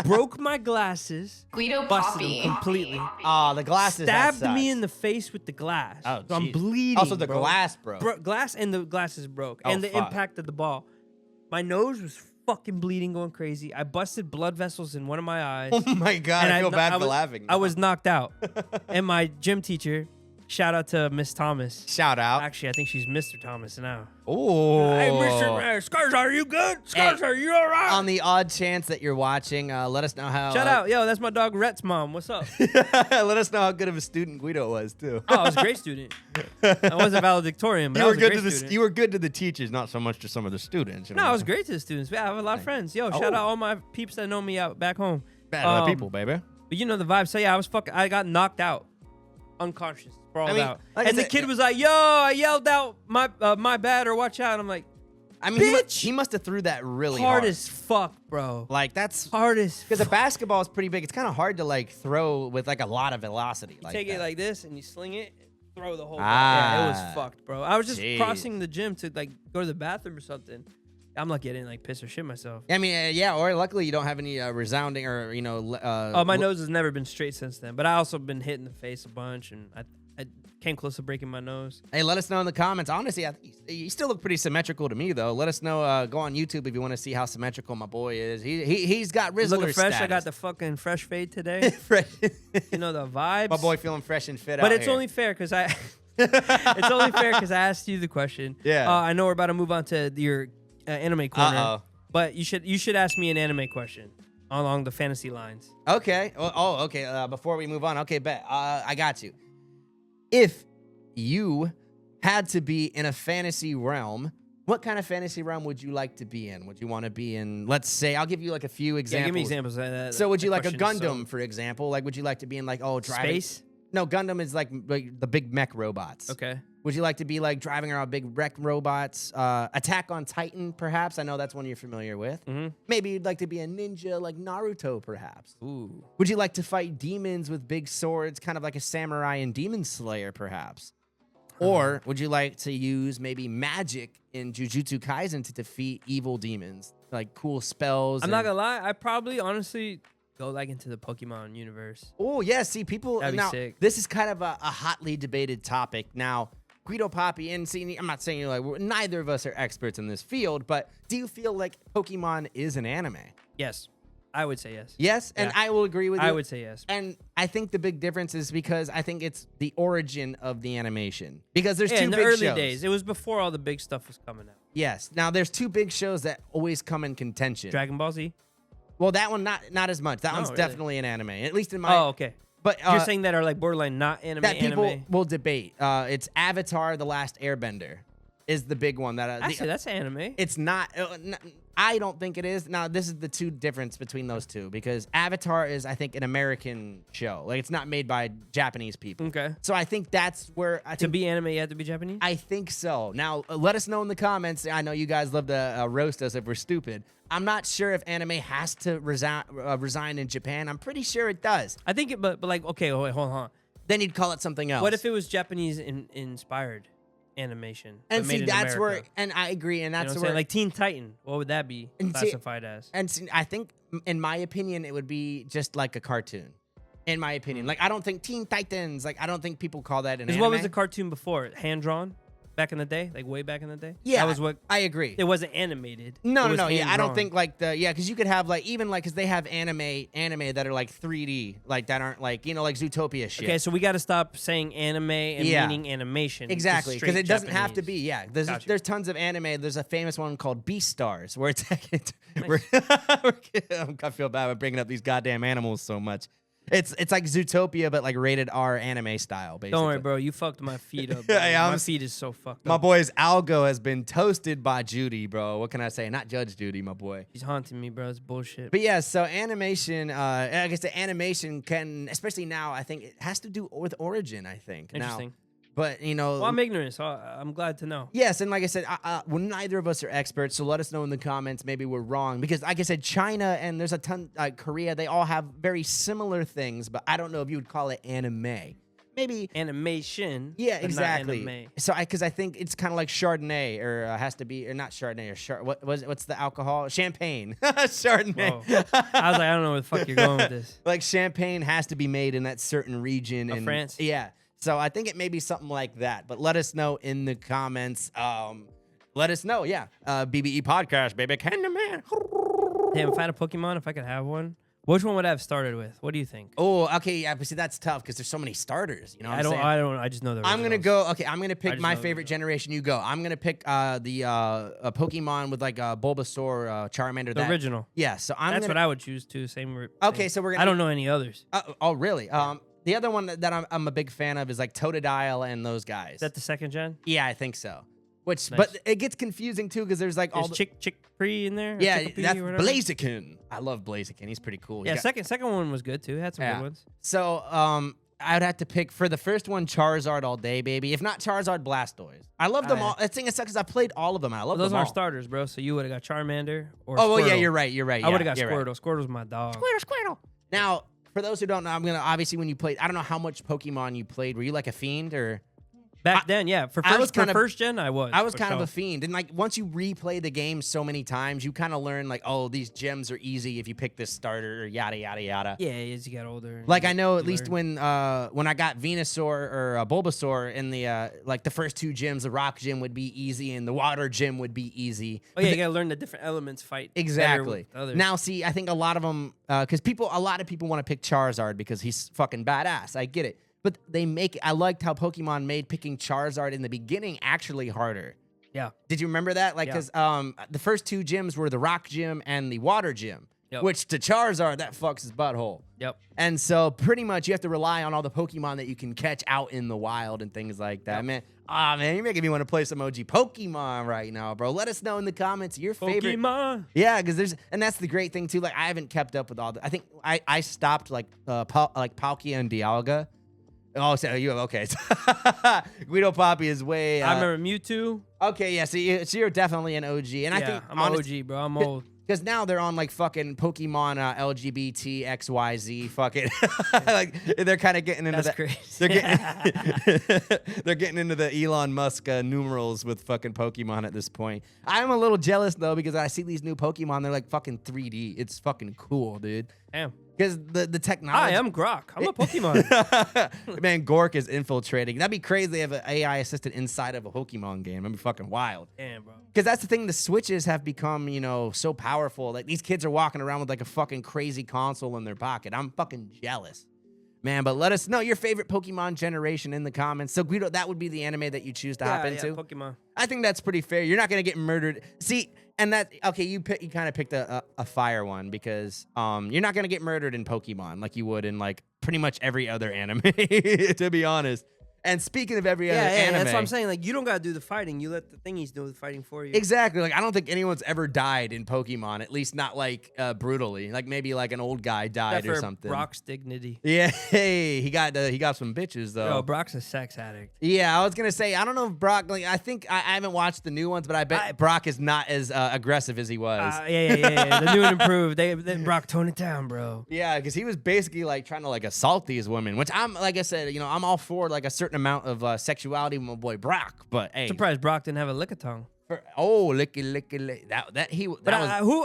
Broke my glasses. Guido Busted Papi. them completely. Oh, the glasses. that Stabbed me sucks. in the face with the glass. Oh, so I'm jeez. bleeding. Also, the bro. glass broke. Glass and the glasses broke. Oh, And the fuck. impact of the ball. My nose was fucking bleeding, going crazy. I busted blood vessels in one of my eyes. Oh my god, And I feel bad for was, laughing. I was knocked out. And my gym teacher Shout out to Miss Thomas. Shout out. Actually, I think she's Mr. Thomas now. Oh. Hey, Mr. Scars, are you good? Scars, are you all right? On the odd chance that you're watching, let us know how. Shout out. Yo, that's my dog Rhett's mom. What's up? Let us know how good of a student Guido was too. Oh, I was a great student. I wasn't valedictorian, but You I were was a good great to the student. you were good to the teachers, not so much to some of the students. You know? No, I was great to the students. Yeah, I have a lot of friends. Yo, shout out all my peeps that know me out back home. Bad people, baby. But you know the vibe. So yeah, I got knocked out, unconscious, sprawled out. like I And the said- kid was like, "Yo," I yelled out, "My bad," or "Watch out." I'm like, I mean, Bitch! he must have threw that really hard hard. as fuck, bro. Like that's Hard as because a fuck. basketball is pretty big. It's kind of hard to like throw with like a lot of velocity. You take that. it like this and you sling it, and throw the whole. Ah. Yeah, it was fucked, bro. I was just Jeez. crossing the gym to like go to the bathroom or something. I'm lucky I didn't like piss or shit myself. I mean, yeah, or luckily you don't have any resounding or Oh, my nose has never been straight since then. But I also been hit in the face a bunch, and I came close to breaking my nose. Hey, let us know in the comments. Honestly, I think you still look pretty symmetrical to me, though. Let us know. Go on YouTube if you want to see how symmetrical my boy is. He's got Rizzler Looking fresh. I status. got the fucking fresh fade today. Fresh. You know the vibes. My boy feeling fresh and fit But out it's here. only fair because I. It's only fair because I asked you the question. Yeah. I know we're about to move on to your anime corner. Uh-oh. But you should ask me an anime question along the fantasy lines. Okay. Okay. Before we move on, okay, bet. I got you. If you had to be in a fantasy realm, what kind of fantasy realm would you like to be in? Would you want to be in, let's say, I'll give you like a few Yeah, examples. give me examples. of that. So would you like a question is Gundam, for example? Like, would you like to be in like, driving? Space? No, Gundam is like the big mech robots. Okay. Would you like to be like driving around big wreck robots? Attack on Titan, perhaps? I know that's one you're familiar with. Mhm. Maybe you'd like to be a ninja like Naruto, perhaps. Ooh. Would you like to fight demons with big swords, kind of like a samurai and demon slayer, perhaps? Or would you like to use maybe magic in Jujutsu Kaisen to defeat evil demons? Like cool spells. I'm not gonna lie. I probably honestly go like into the Pokemon universe. Oh, yeah. See, people. That'd be Now, sick. this is kind of a hotly debated topic. Now, Guido Papi, and see, I'm not saying neither of us are experts in this field, but do you feel like Pokemon is an anime? Yes, I would say yes. Yes, and Yeah. I will agree with you. I would say yes. And I think the big difference is because I think it's the origin of the animation. Because there's Yeah, two in the big early shows. days, it was before all the big stuff was coming out. Yes. Now there's two big shows that always come in contention. Dragon Ball Z. Well, that one not as much. That No, one's really? definitely an anime, at least in my. Oh, okay. But You're saying that are like borderline not anime. that people anime. will debate. It's Avatar: The Last Airbender is the big one that Actually, that's anime. it's not. I don't think it is. Now, this is the two difference between those two because Avatar is, I think, an American show. Like it's not made by Japanese people. Okay. So I think that's where I To think. be anime, you have to be Japanese. I think so. Now, let us know in the comments. I know you guys love to roast us if we're stupid. I'm not sure if anime has to resign in Japan. I'm pretty sure it does. I think it, but like, okay, wait, hold on. Then you'd call it something else. What if it was Japanese inspired animation? And but see, made in that's where, America? and I agree, and You know that's what I'm where, saying? Like Teen Titan, what would that be And see- classified as? and see, I think, in my opinion, it would be just like a cartoon. In my opinion, like I don't think Teen Titans, like I don't think people call that an Because anime. what was the cartoon before? Hand drawn, back in the day, like way back in the day. Yeah, that was what. I agree. It wasn't animated. No, It no, was no. Yeah, I don't hand-drawn. think like because you could have like even like because they have anime that are like 3D, like that aren't like like Zootopia shit. Okay, so we got to stop saying anime and Yeah. meaning animation. Exactly, because because it doesn't have to be. Yeah, Gotcha. there's tons of anime. There's a famous one called Beastars, where it's I feel bad about bringing up these goddamn animals so much. It's like Zootopia, but like rated R anime style. Basically, Don't worry, bro. You fucked my feet up. Bro. Yeah, my feet is so fucked My up. boy's algo has been toasted by Judy, bro. What can I say? Not Judge Judy, my boy. He's haunting me, bro. It's bullshit. But yeah, so animation, I guess the animation can, especially now, I think it has to do with origin, I think. Interesting. Now, but, Well, I'm ignorant, so I'm glad to know. yes, and like I said, well, neither of us are experts, so let us know in the comments. Maybe we're wrong. Because like I said, China and there's a ton, Korea, they all have very similar things, but I don't know if you would call it anime. Maybe. Animation. Yeah, but not exactly. anime. So, because I think it's kind of like Chardonnay, or has to be, or not Chardonnay, or what's the alcohol? Champagne. Chardonnay. Whoa. I was like, I don't know where the fuck you're going with this. Like champagne has to be made in that certain region in France? Yeah. So I think it may be something like that. But let us know in the comments. Let us know. Yeah. BBE podcast, baby. Candyman. Damn, if I had a Pokemon, if I could have one, Which one would I have started with? What do you think? Oh, okay, yeah, but see, that's tough because there's so many starters. You know what I'm saying? I don't. I just know the. I'm gonna originals. go. Okay, I'm gonna pick just my know favorite the- generation. You go. I'm gonna pick a Pokemon with like a Bulbasaur, Charmander. The original. Yeah. So That's what I would choose too. Same. Okay, so we're gonna. I don't know any others. Oh, really? The other one that I'm a big fan of is like Totodile and those guys. Is that the second gen? Yeah, I think so. Which, Nice. but it gets confusing too because there's like all Is the. Chick Pre in there? Or Yeah, Chickapee that's or whatever? Blaziken. I love Blaziken. He's pretty cool. Yeah, He's got- second one was good too. It had some Yeah. good ones. So, I'd have to pick for the first one Charizard all day, baby. If not Charizard, Blastoise. I love them all. The thing is, because I played all of them. I love Those them all. are starters, bro. So you would have got Charmander or. Oh, well, yeah, Squirtle. you're right. You're right. I would have got you're Squirtle. right. Squirtle's my dog. Squirtle. Now, for those who don't know, I'm gonna obviously when you played. I don't know how much Pokemon you played. Were you like a fiend or? Back then, yeah. For I was first, kind of- first gen, I was. I was for kind of sure. a fiend, and like once you replay the game so many times, you kind of learn like, oh, these gems are easy if you pick this starter, or yada yada yada. Yeah, as you got older. Like I know at you least learn. when I got Venusaur or Bulbasaur in the like the first two gyms, the Rock gym would be easy and the Water gym would be easy. Oh yeah, you gotta learn the different elements fight. better Exactly. with others. Now, see, I think a lot of them, because a lot of people want to pick Charizard because he's fucking badass. I get it, but they make. I liked how Pokemon made picking Charizard in the beginning actually harder. Yeah. Did you remember that? Like, Yeah. because the first two gyms were the Rock gym and the Water gym, Yep. which to Charizard that fucks his butthole. Yep. And so pretty much you have to rely on all the Pokemon that you can catch out in the wild and things like that. Yep. Man, you're making me want to play some OG Pokemon right now, bro. Let us know in the comments your favorite. Pokemon. Yeah, because that's the great thing too. Like I haven't kept up with all the. I think I stopped like Palkia and Dialga. Oh, so you have okay. Guido Papi is way. I remember Mewtwo. Okay, yeah. So you're definitely an OG, and I Yeah, think I'm OG, bro. I'm old. because now they're on like fucking Pokemon LGBT XYZ fucking like they're kind of getting into That's that. crazy. They're getting into the Elon Musk numerals with fucking Pokemon at this point. I'm a little jealous though because I see these new Pokemon. They're like fucking 3D. It's fucking cool, dude. Damn. Because the technology. Hi, I'm Grok. I'm a Pokemon. Man, Gork is infiltrating. That'd be crazy. They have an AI assistant inside of a Pokemon game. That'd be fucking wild. Damn, bro. Because that's the thing. The Switches have become, so powerful. Like these kids are walking around with like a fucking crazy console in their pocket. I'm fucking jealous, man. But let us know your favorite Pokemon generation in the comments. So Guido, that would be the anime that you choose to hop into. Pokemon. I think that's pretty fair. You're not gonna get murdered. See, and that okay. You kind of picked a fire one because you're not gonna get murdered in Pokemon like you would in like pretty much every other anime. To be honest. And speaking of every other anime, that's what I'm saying. Like, you don't gotta do the fighting. You let the thingies do the fighting for you. exactly. Like I don't think anyone's ever died in Pokemon. At least not like brutally. Like maybe like an old guy died Except or for something. Brock's dignity. Yeah, hey, he got some bitches though. Yo, Brock's a sex addict. Yeah, I was gonna say I don't know if Brock. Like I think I haven't watched the new ones, but I bet Brock is not as aggressive as he was. Yeah. The new and improved. They Brock toned it down, bro. Yeah, because he was basically like trying to like assault these women, which I'm like I said, I'm all for like a certain amount of sexuality with my boy Brock. But hey, Surprised Brock didn't have a lick of tongue. licky,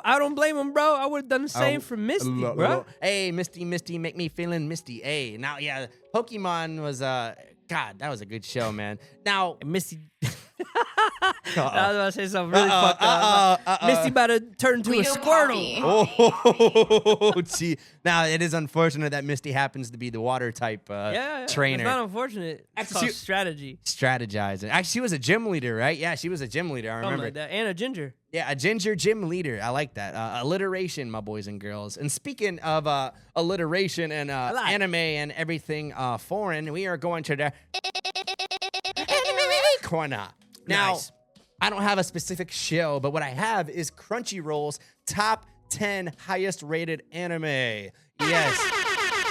I don't blame him, bro. I would have done the same for Misty, bro. Hey, Misty, make me feeling Misty. Hey, now yeah, Pokemon was God, that was a good show, man. Now Misty. I was about to say something really fucked up. Misty about to turn into a Squirtle. Oh, gee. Now it is unfortunate that Misty happens to be the water type trainer. It's not unfortunate. It's Actually, called strategy. Strategizing. Actually, she was a gym leader, right? Yeah, she was a gym leader. I Something remember. like that. And a ginger. Yeah, a ginger gym leader. I like that. Alliteration, my boys and girls. And speaking of alliteration and anime and everything foreign, we are going to the corner. Now, Nice. I don't have a specific show, but what I have is Crunchyroll's top 10 highest rated anime. Yes.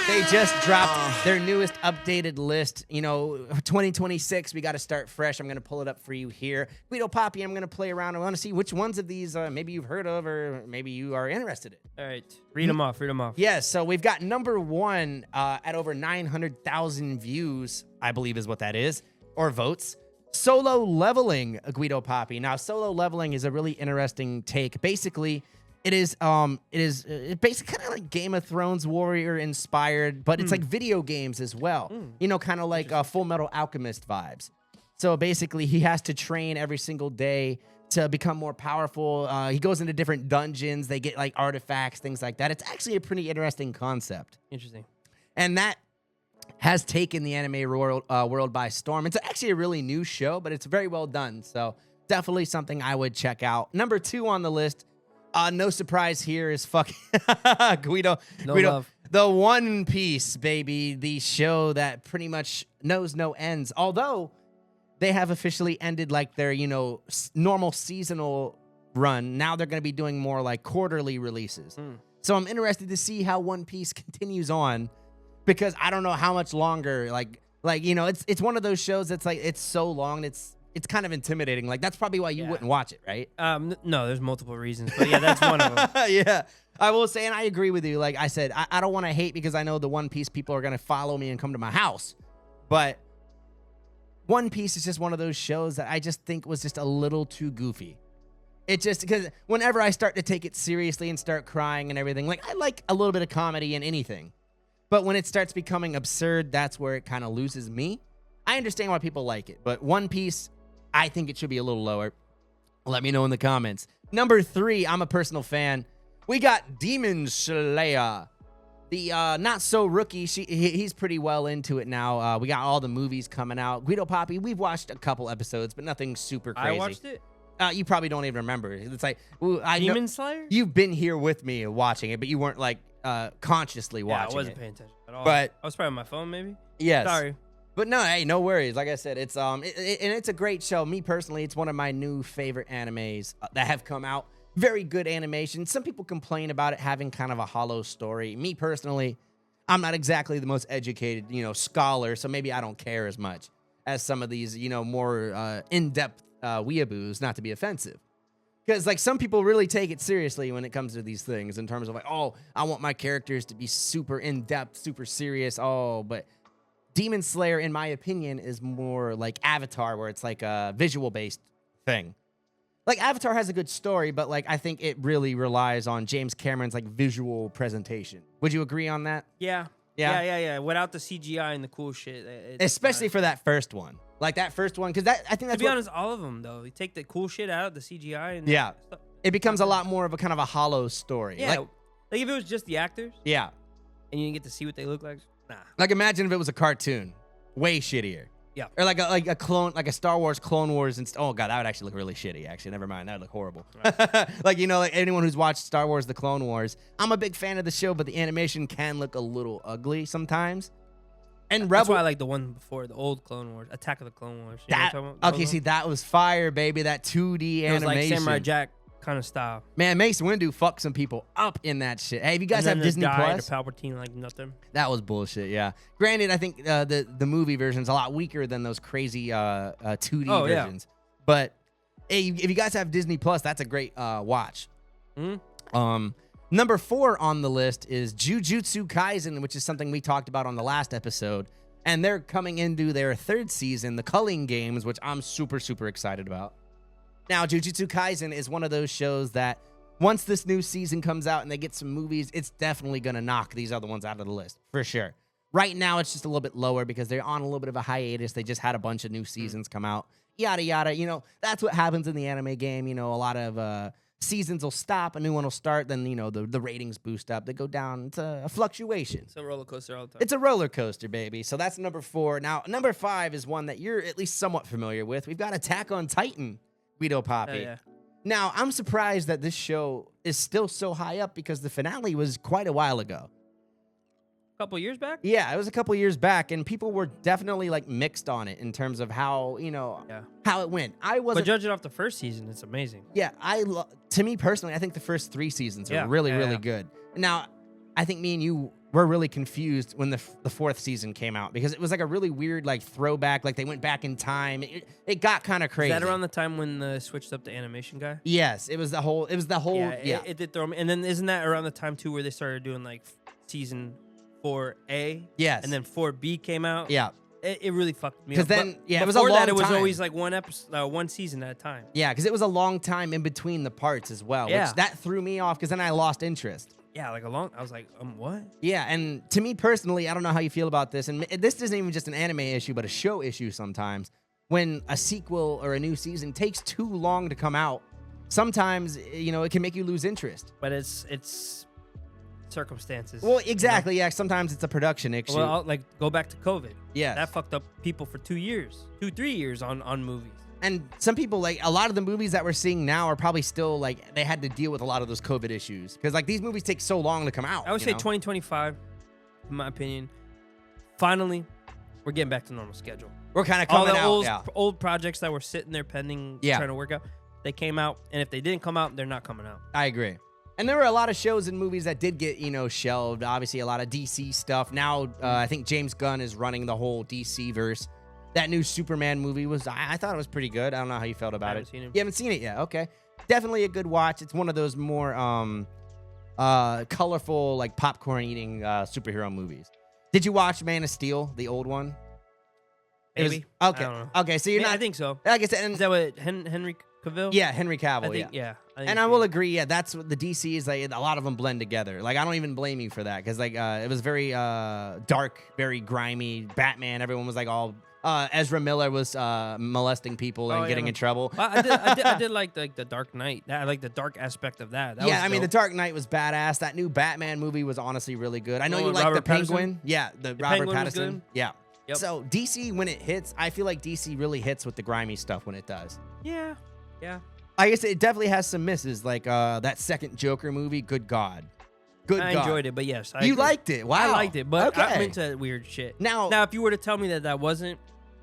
They just dropped their newest updated list. 2026, we got to start fresh. I'm going to pull it up for you here. Guido Papi, I'm going to play around. I want to see which ones of these maybe you've heard of or maybe you are interested in. All right. Read them off. Yes, so we've got number one at over 900,000 views, I believe is what that is, or votes. Solo Leveling, Guido Papi. Now, Solo Leveling is a really interesting take. Basically, it is basically kind of like Game of Thrones Warrior inspired, but it's like video games as well. Kind of like Full Metal Alchemist vibes. So basically, he has to train every single day to become more powerful. He goes into different dungeons. They get like artifacts, things like that. It's actually a pretty interesting concept. Interesting. And that has taken the anime world by storm. It's actually a really new show, but it's very well done. So definitely something I would check out. Number 2 on the list, no surprise here, is fucking Guido. No Guido, love. The One Piece, baby. The show that pretty much knows no ends. Although they have officially ended like their, normal seasonal run. Now they're going to be doing more like quarterly releases. So I'm interested to see how One Piece continues on, because I don't know how much longer, it's one of those shows that's like, it's so long, it's kind of intimidating. Like, that's probably why you wouldn't watch it, right? No, there's multiple reasons, but yeah, that's one of them. Yeah, I will say, and I agree with you. Like I said, I don't want to hate, because I know the One Piece people are going to follow me and come to my house, but One Piece is just one of those shows that I just think was just a little too goofy. It just, because whenever I start to take it seriously and start crying and everything, like, I like a little bit of comedy in anything. But when it starts becoming absurd, that's where it kind of loses me. I understand why people like it, but One Piece, I think it should be a little lower. Let me know in the comments. Number 3, I'm a personal fan. We got Demon Slayer. The not so rookie, he's pretty well into it now. We got all the movies coming out. Guido Papi, we've watched a couple episodes, but nothing super crazy. I watched it. You probably don't even remember. It's like, Demon Slayer? You've been here with me watching it, but you weren't like consciously watching it. I wasn't paying attention at all. But I was probably on my phone, maybe. Yes. Sorry. But no, hey, no worries. Like I said, it's and it's a great show. Me personally, it's one of my new favorite animes that have come out. Very good animation. Some people complain about it having kind of a hollow story. Me personally, I'm not exactly the most educated, scholar, so maybe I don't care as much as some of these, more in-depth weeaboos, not to be offensive. Because, like, some people really take it seriously when it comes to these things in terms of, like, oh, I want my characters to be super in-depth, super serious. Oh, but Demon Slayer, in my opinion, is more like Avatar, where it's like a visual-based thing. Like, Avatar has a good story, but, like, I think it really relies on James Cameron's, like, visual presentation. Would you agree on that? Yeah. Yeah. Without the CGI and the cool shit. Especially for that first one. Like, that first one, because I think that's to be honest, all of them, though. You take the cool shit out, the CGI. And yeah. stuff. It becomes a lot more of a kind of a hollow story. Yeah. Like if it was just the actors. Yeah. And you didn't get to see what they look like. Nah. Like, imagine if it was a cartoon. Way shittier. Yeah. Or like a clone, like a Star Wars Clone Wars. Oh, God, that would actually look really shitty, actually. Never mind. That would look horrible. Right. like anyone who's watched Star Wars The Clone Wars, I'm a big fan of the show, but the animation can look a little ugly sometimes. And That's why I like the one before, the old Clone Wars, Attack of the Clone Wars. You know what I'm talking about? Okay, see, that was fire, baby. That 2D animation. It was like Samurai Jack kind of style. Man, Mace Windu fucked some people up in that shit. Hey, if you guys have Disney Plus, Palpatine like nothing. That was bullshit. Yeah. Granted, I think the movie version's a lot weaker than those crazy 2D versions. Yeah. But hey, if you guys have Disney Plus, that's a great watch. Number 4 on the list is Jujutsu Kaisen, which is something we talked about on the last episode. And they're coming into their 3rd season, the Culling Games, which I'm super, super excited about. Now, Jujutsu Kaisen is one of those shows that once this new season comes out and they get some movies, it's definitely going to knock these other ones out of the list, for sure. Right now, it's just a little bit lower because they're on a little bit of a hiatus. They just had a bunch of new seasons come out, yada, yada. That's what happens in the anime game. A lot of seasons will stop, a new one will start, then, the ratings boost up. They go down. It's a fluctuation. It's a roller coaster all the time. It's a roller coaster, baby. So that's number 4. Now, number 5 is one that you're at least somewhat familiar with. We've got Attack on Titan. Guido Papi. Yeah. Now, I'm surprised that this show is still so high up because the finale was quite a while ago. A couple years back? Yeah, it was a couple years back, and people were definitely like mixed on it in terms of how, how it went. But judging off the first season, it's amazing. Yeah, to me personally, I think the first 3 seasons are really good. Now, I think me and you were really confused when the 4th season came out because it was like a really weird like throwback, like they went back in time. It got kind of crazy. Is that around the time when they switched up the animation guy? Yes, it was the whole. It did throw me. And then isn't that around the time too where they started doing like season 4A? Yes. And then 4B came out. Yeah. It really fucked me up. Because then, it was a long long time. It was time. always like one season at a time. Yeah, because it was a long time in between the parts as well. Yeah. Which that threw me off because then I lost interest. Yeah, like I was like, what? Yeah, and to me personally, I don't know how you feel about this, and this isn't even just an anime issue, but a show issue sometimes. when a sequel or a new season takes too long to come out, sometimes, it can make you lose interest. But it's circumstances. Well, exactly. Yeah. Sometimes it's a production issue. Well, like go back to COVID. Yes. That fucked up people for 3 years on movies. And some people, like, a lot of the movies that we're seeing now are probably still, like, they had to deal with a lot of those COVID issues. Because, like, these movies take so long to come out. I would say 2025, in my opinion. Finally, we're getting back to normal schedule. We're kind of All coming the out. old projects that were sitting there pending, trying to work out, they came out. And if they didn't come out, they're not coming out. I agree. And there were a lot of shows and movies that did get, shelved. Obviously, a lot of DC stuff. Now, I think James Gunn is running the whole DC verse. That new Superman movie I thought it was pretty good. I don't know how you felt about it. Seen it. You haven't seen it yet? Okay. Definitely a good watch. It's one of those more colorful, like popcorn eating superhero movies. Did you watch Man of Steel, the old one? Maybe. Okay. I don't know. Okay, so you're not. I think so. Like I said, Is that what Henry Cavill? Yeah, Henry Cavill. I think, yeah. And I will agree, that's what the DC is like. A lot of them blend together. Like, I don't even blame you for that because, like, it was very dark, very grimy. Batman, everyone was like all. Ezra Miller was molesting people and getting in trouble. I did like the Dark Knight. I like the dark aspect of that. That was I mean, the dope. Dark Knight was badass. That new Batman movie was honestly really good. I know you like Robert the Pattinson? Penguin. Yeah, the Robert Penguin was Pattinson. good. Yeah. Yep. So DC, when it hits, I feel like DC really hits with the grimy stuff when it does. Yeah. I guess it definitely has some misses, like that second Joker movie. Good God. I enjoyed it, but yes, You liked it. Wow. I liked it, but Okay. I'm into weird shit. Now, if you were to tell me that wasn't,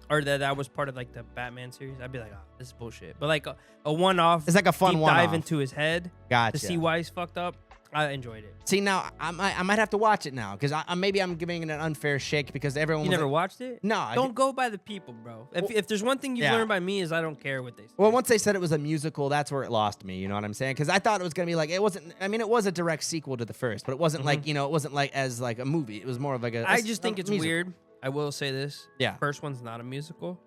or that was part of like the Batman series, I'd be like, oh, this is bullshit. But like a one-off, It's like a fun deep one-off. dive into his head Gotcha. to see why he's fucked up. I enjoyed it. See, now I might have to watch it now because maybe I'm giving it an unfair shake because everyone. You was never like, watched it? No, I Don't go by the people, bro. If there's one thing you've learned by me is I don't care what they say. Well, once they said it was a musical, that's where it lost me. You know what I'm saying? Because I thought it was gonna be like it wasn't. I mean, it was a direct sequel to the first, but it wasn't like it wasn't like as like a movie. It was more of like a. I just think it's musical. weird. I will say this. Yeah. First one's not a musical,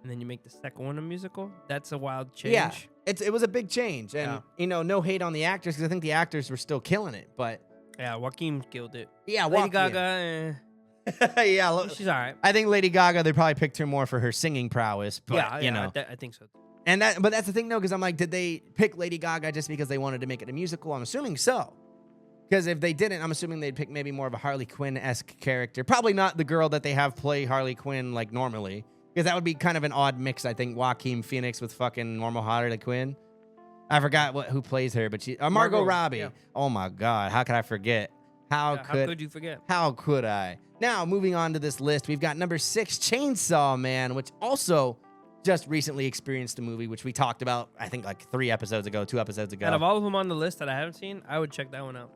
and then you make the second one a musical. That's a wild change. Yeah, it was a big change, and no hate on the actors because I think the actors were still killing it, but. Yeah, Joaquin killed it. Yeah, Lady Joaquin. Gaga, yeah, she's all right. I think Lady Gaga, they probably picked her more for her singing prowess, but I think so. but that's the thing though, because I'm like, did they pick Lady Gaga just because they wanted to make it a musical? I'm assuming so. Because if they didn't, I'm assuming they'd pick maybe more of a Harley Quinn-esque character. Probably not the girl that they have play Harley Quinn like normally, because that would be kind of an odd mix. I think Joaquin Phoenix with fucking normal Harley Quinn. I forgot who plays her, but she Margot Robbie. Yeah. Oh my God, how could I forget? How could you forget? How could I? Now, moving on to this list, we've got number 6, Chainsaw Man, which also just recently experienced a movie, which we talked about, I think, like 2 episodes ago. Out of all of them on the list that I haven't seen, I would check that one out.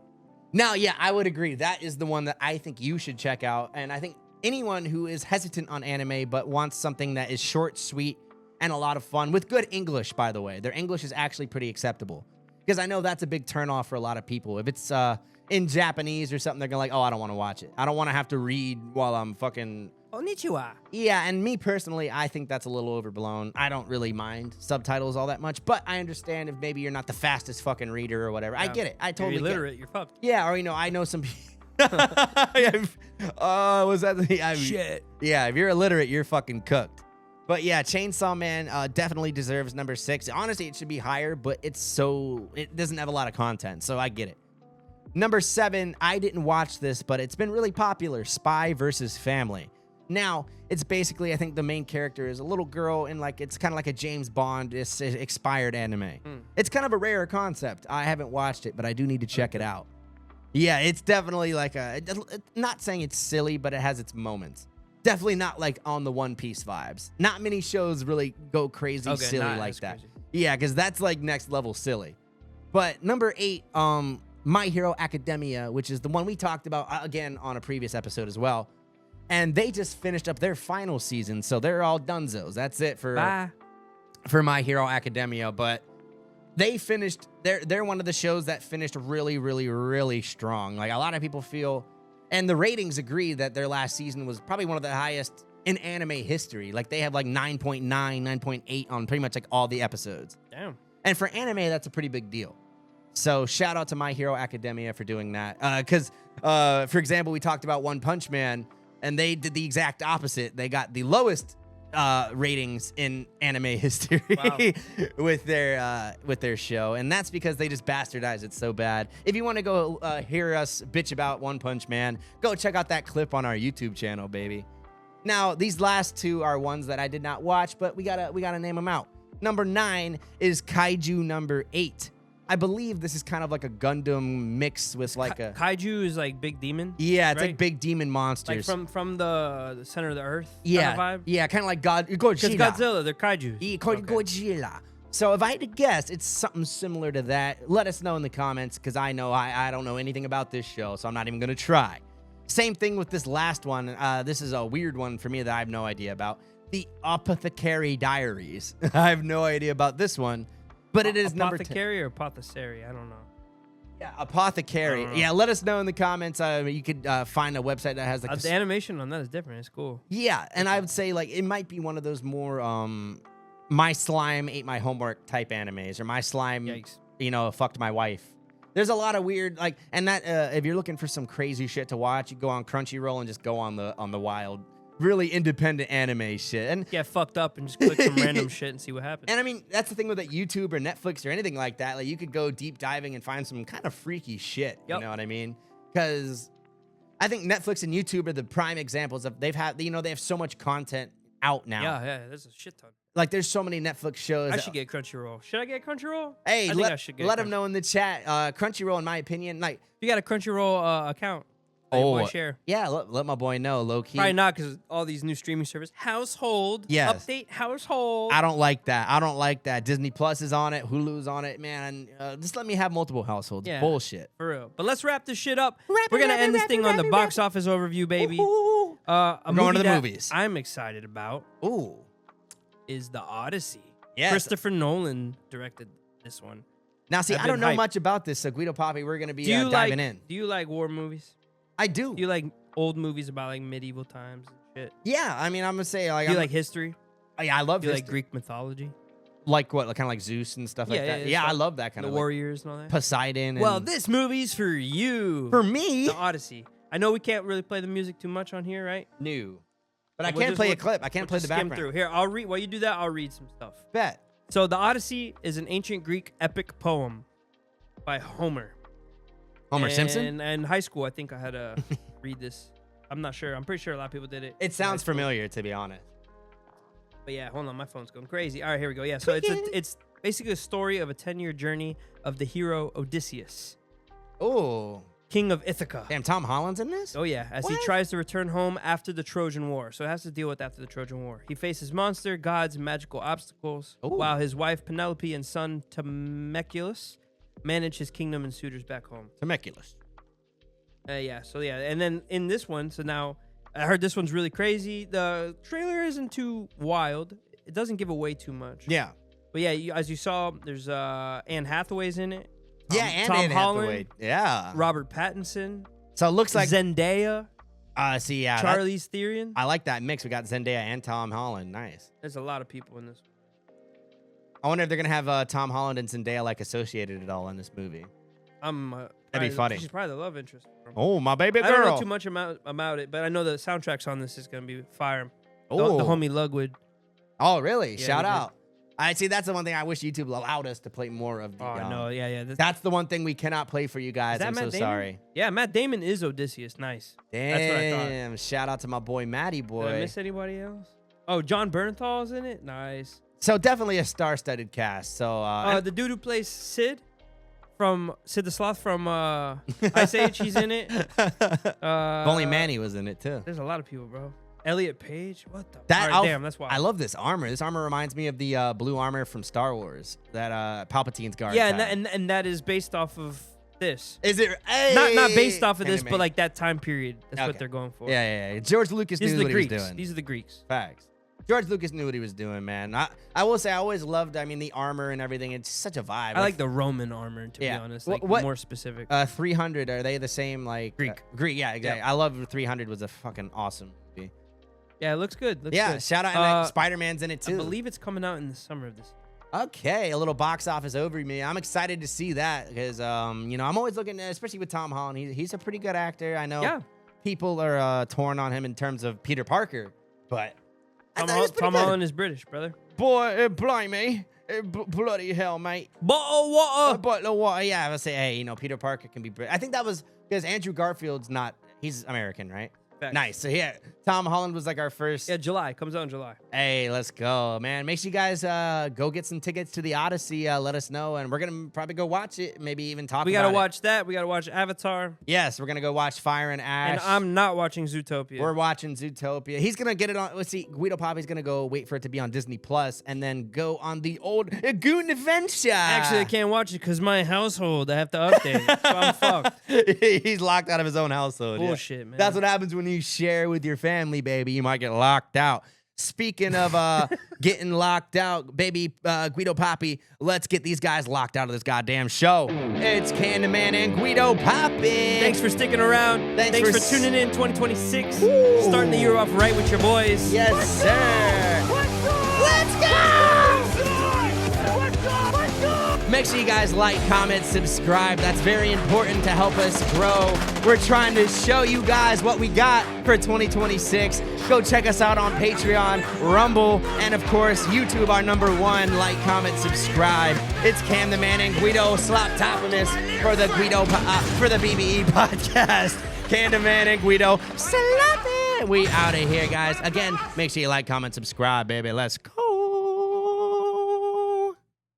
Now, yeah, I would agree. That is the one that I think you should check out. And I think anyone who is hesitant on anime but wants something that is short, sweet, and a lot of fun, with good English, by the way. Their English is actually pretty acceptable. Because I know that's a big turnoff for a lot of people. If it's in Japanese or something, they're going to like, oh, I don't want to watch it. I don't want to have to read while I'm fucking... Konnichiwa. Yeah, and me personally, I think that's a little overblown. I don't really mind subtitles all that much, but I understand if maybe you're not the fastest fucking reader or whatever. I get it. I totally If you're get illiterate, you're fucked. Yeah, or I know some people. Was that the Shit. Yeah, if you're illiterate, you're fucking cooked. But yeah, Chainsaw Man definitely deserves number 6. Honestly, it should be higher, but it doesn't have a lot of content, so I get it. Number 7, I didn't watch this, but it's been really popular. Spy vs. Family. Now, it's basically, I think the main character is a little girl, and like it's kind of like a James Bond expired anime. It's kind of a rare concept. I haven't watched it, but I do need to check it out. Yeah, it's definitely like not saying it's silly, but it has its moments. Definitely not like on the One Piece vibes. Not many shows really go crazy silly like that. Crazy. Yeah, because that's like next level silly. But number 8, My Hero Academia, which is the one we talked about again on a previous episode as well. And they just finished up their final season, so they're all dunzos. That's it for My Hero Academia. But they finished, they're one of the shows that finished really, really, really strong. Like a lot of people feel, and the ratings agree that their last season was probably one of the highest in anime history. Like they have like 9.9, 9.8 on pretty much like all the episodes. Damn. And for anime, that's a pretty big deal. So shout out to My Hero Academia for doing that. Because, for example, we talked about One Punch Man, and they did the exact opposite. They got the lowest ratings in anime history with their show, and that's because they just bastardize it so bad. If you want to go hear us bitch about One Punch Man, go check out that clip on our YouTube channel, baby. Now, these last two are ones that I did not watch, but we gotta name them out. Number 9 is Kaiju number 8. I believe this is kind of like a Gundam mix with like a Kaiju is like big demon. Yeah, it's right? like big demon monsters. Like from the center of the earth. Yeah, kind of vibe. yeah, kind of like Godzilla. Because Godzilla, they're kaiju. Yeah, Godzilla. So if I had to guess, it's something similar to that. Let us know in the comments, because I know I don't know anything about this show, so I'm not even gonna try. Same thing with this last one. This is a weird one for me that I have no idea about. The Apothecary Diaries. I have no idea about this one. But it is number 10. Apothecary or apothecary? I don't know. Yeah, Apothecary. Yeah, let us know in the comments. You could find a website that has like the animation on that is different. It's cool. Yeah, and I would say like it might be one of those more my slime ate my homework type animes, or my slime, Yikes. Fucked my wife. There's a lot of weird and that if you're looking for some crazy shit to watch, you go on Crunchyroll and just go on the wild, really independent anime shit and get fucked up and just click some random shit and see what happens. And I mean, that's the thing with like YouTube or Netflix or anything like that. Like you could go deep diving and find some kind of freaky shit. Yep. You know what I mean? Because I think Netflix and YouTube are the prime examples of they have so much content out now. Yeah, there's a shit ton. Like there's so many Netflix shows. I should get Crunchyroll. Should I get Crunchyroll? Hey, I think I should get let them know in the chat. Crunchyroll, in my opinion, like if you got a Crunchyroll account. Oh, share. Yeah, let my boy know, low key. Probably not, because all these new streaming service household. Yes. Update household. I don't like that. Disney Plus is on it. Hulu's on it, man. Just let me have multiple households. Yeah, bullshit. For real. But let's wrap this shit up. We're gonna end this thing on the box office overview, baby. We're going to the movies. I'm excited about. Ooh. Is the Odyssey. Yes. Christopher Nolan directed this one. Now, see, I've I don't been know hyped. much about this, so Guido Papi, we're gonna be diving in. Do you like war movies? I do. Do you like old movies about like medieval times and shit? Yeah, I mean, I'm gonna say like. Do you like history? Yeah, I love. Do you like Greek mythology? Like what? Like kind of like Zeus and stuff like that. Yeah, I love that kind of. The warriors and all that. Poseidon. And Well, this movie's for you. For me, the Odyssey. I know we can't really play the music too much on here, right? No. But I can't play a clip. I can't play the background. Through. Here, I'll read. While you do that, I'll read some stuff. Bet. So, the Odyssey is an ancient Greek epic poem by Homer. Homer Simpson? And in high school, I think I had to read this. I'm not sure. I'm pretty sure a lot of people did it. It sounds familiar, to be honest. But yeah, hold on. My phone's going crazy. All right, here we go. Yeah, so it's basically a story of a 10-year journey of the hero Odysseus. Oh. King of Ithaca. Damn, Tom Holland's in this? Oh, yeah, as he tries to return home after the Trojan War. So it has to deal with after the Trojan War. He faces monster, gods, and magical obstacles, while his wife Penelope and son Temecula manage his kingdom and suitors back home. Temecula. Yeah, so yeah. And then in this one, so now I heard this one's really crazy. The trailer isn't too wild. It doesn't give away too much. Yeah. But yeah, as you saw, there's Anne Hathaway's in it. And Tom Anne Holland, Hathaway. Yeah. Robert Pattinson. So it looks like Zendaya. See, yeah. Charlize Theron. I like that mix. We got Zendaya and Tom Holland. Nice. There's a lot of people in this. I wonder if they're gonna have Tom Holland and Zendaya like associated at all in this movie. That'd be funny. She's probably the love interest. Oh, my baby girl. I don't know too much about it, but I know the soundtracks on this is gonna be fire. The homie Lugwood. Oh, really? Yeah, Shout out. I see. That's the one thing I wish YouTube allowed us to play more of. No, yeah. That's the one thing we cannot play for you guys. I'm so sorry. Yeah, Matt Damon is Odysseus. Nice. Damn. That's what I thought. Shout out to my boy Matty boy. Did I miss anybody else? Oh, John Bernthal's in it. Nice. So definitely a star-studded cast. So the dude who plays Sid the Sloth from Ice Age, he's in it. Only Manny was in it too. There's a lot of people, bro. Elliot Page, what the? Damn, that's wild. I love this armor. This armor reminds me of the blue armor from Star Wars that Palpatine's guard. Yeah, and that is based off of this. Is it? Hey, not based off of this, but like that time period. That's what they're going for. Yeah. George Lucas knew what he was doing. These are the Greeks. Facts. George Lucas knew what he was doing, man. I will say I always loved, the armor and everything. It's such a vibe. I like the Roman armor, to be honest. Like more specific. 300, are they the same, like? Greek. Greek, yeah, exactly. I love 300 was a fucking awesome movie. Yeah, it looks good. Good. Shout out. And Spider-Man's in it, too. I believe it's coming out in the summer of this year. Okay, a little box office overview. I'm excited to see that because, I'm always looking, especially with Tom Holland. He's a pretty good actor. I know people are torn on him in terms of Peter Parker, but I thought he was pretty Tom good. Holland is British, brother. Boy, blimey. Bloody hell, mate. Bottle of A water. bottle of water. Yeah, I would say, hey, Peter Parker can be British. I think that was because Andrew Garfield's not, he's American, right? Facts. Nice. So yeah, Tom Holland was like our first. Yeah, July. Comes out in July. Hey, let's go, man. Make sure you guys go get some tickets to the Odyssey. Let us know, and we're going to probably go watch it, maybe even talk We about gotta it. watch that. We gotta watch Avatar. Yes, we're going to go watch Fire and Ash. And I'm not watching Zootopia. We're watching Zootopia. He's going to get it on. Let's see. Guido Papi's going to go wait for it to be on Disney Plus and then go on the old Goon Adventure. Actually, I can't watch it because my household, I have to update it. So I'm fucked. He's locked out of his own household. Bullshit, man. That's what happens when you share with your family, baby. You might get locked out. Speaking of getting locked out, baby, Guido Papi, let's get these guys locked out of this goddamn show. It's Candyman and Guido Papi. Thanks for sticking around. Thanks Thanks for for tuning in 2026. Woo. Starting the year off right with your boys. Yes, sir. Let's go! Make sure you guys like, comment, subscribe. That's very important to help us grow. We're trying to show you guys what we got for 2026. Go check us out on Patreon, Rumble, and of course, YouTube, our #1. Like, comment, subscribe. It's Cam the Man and Guido Sloptopolis for the for the BBE podcast. Cam the Man and Guido Slop it. We out of here, guys. Again, make sure you like, comment, subscribe, baby. Let's go.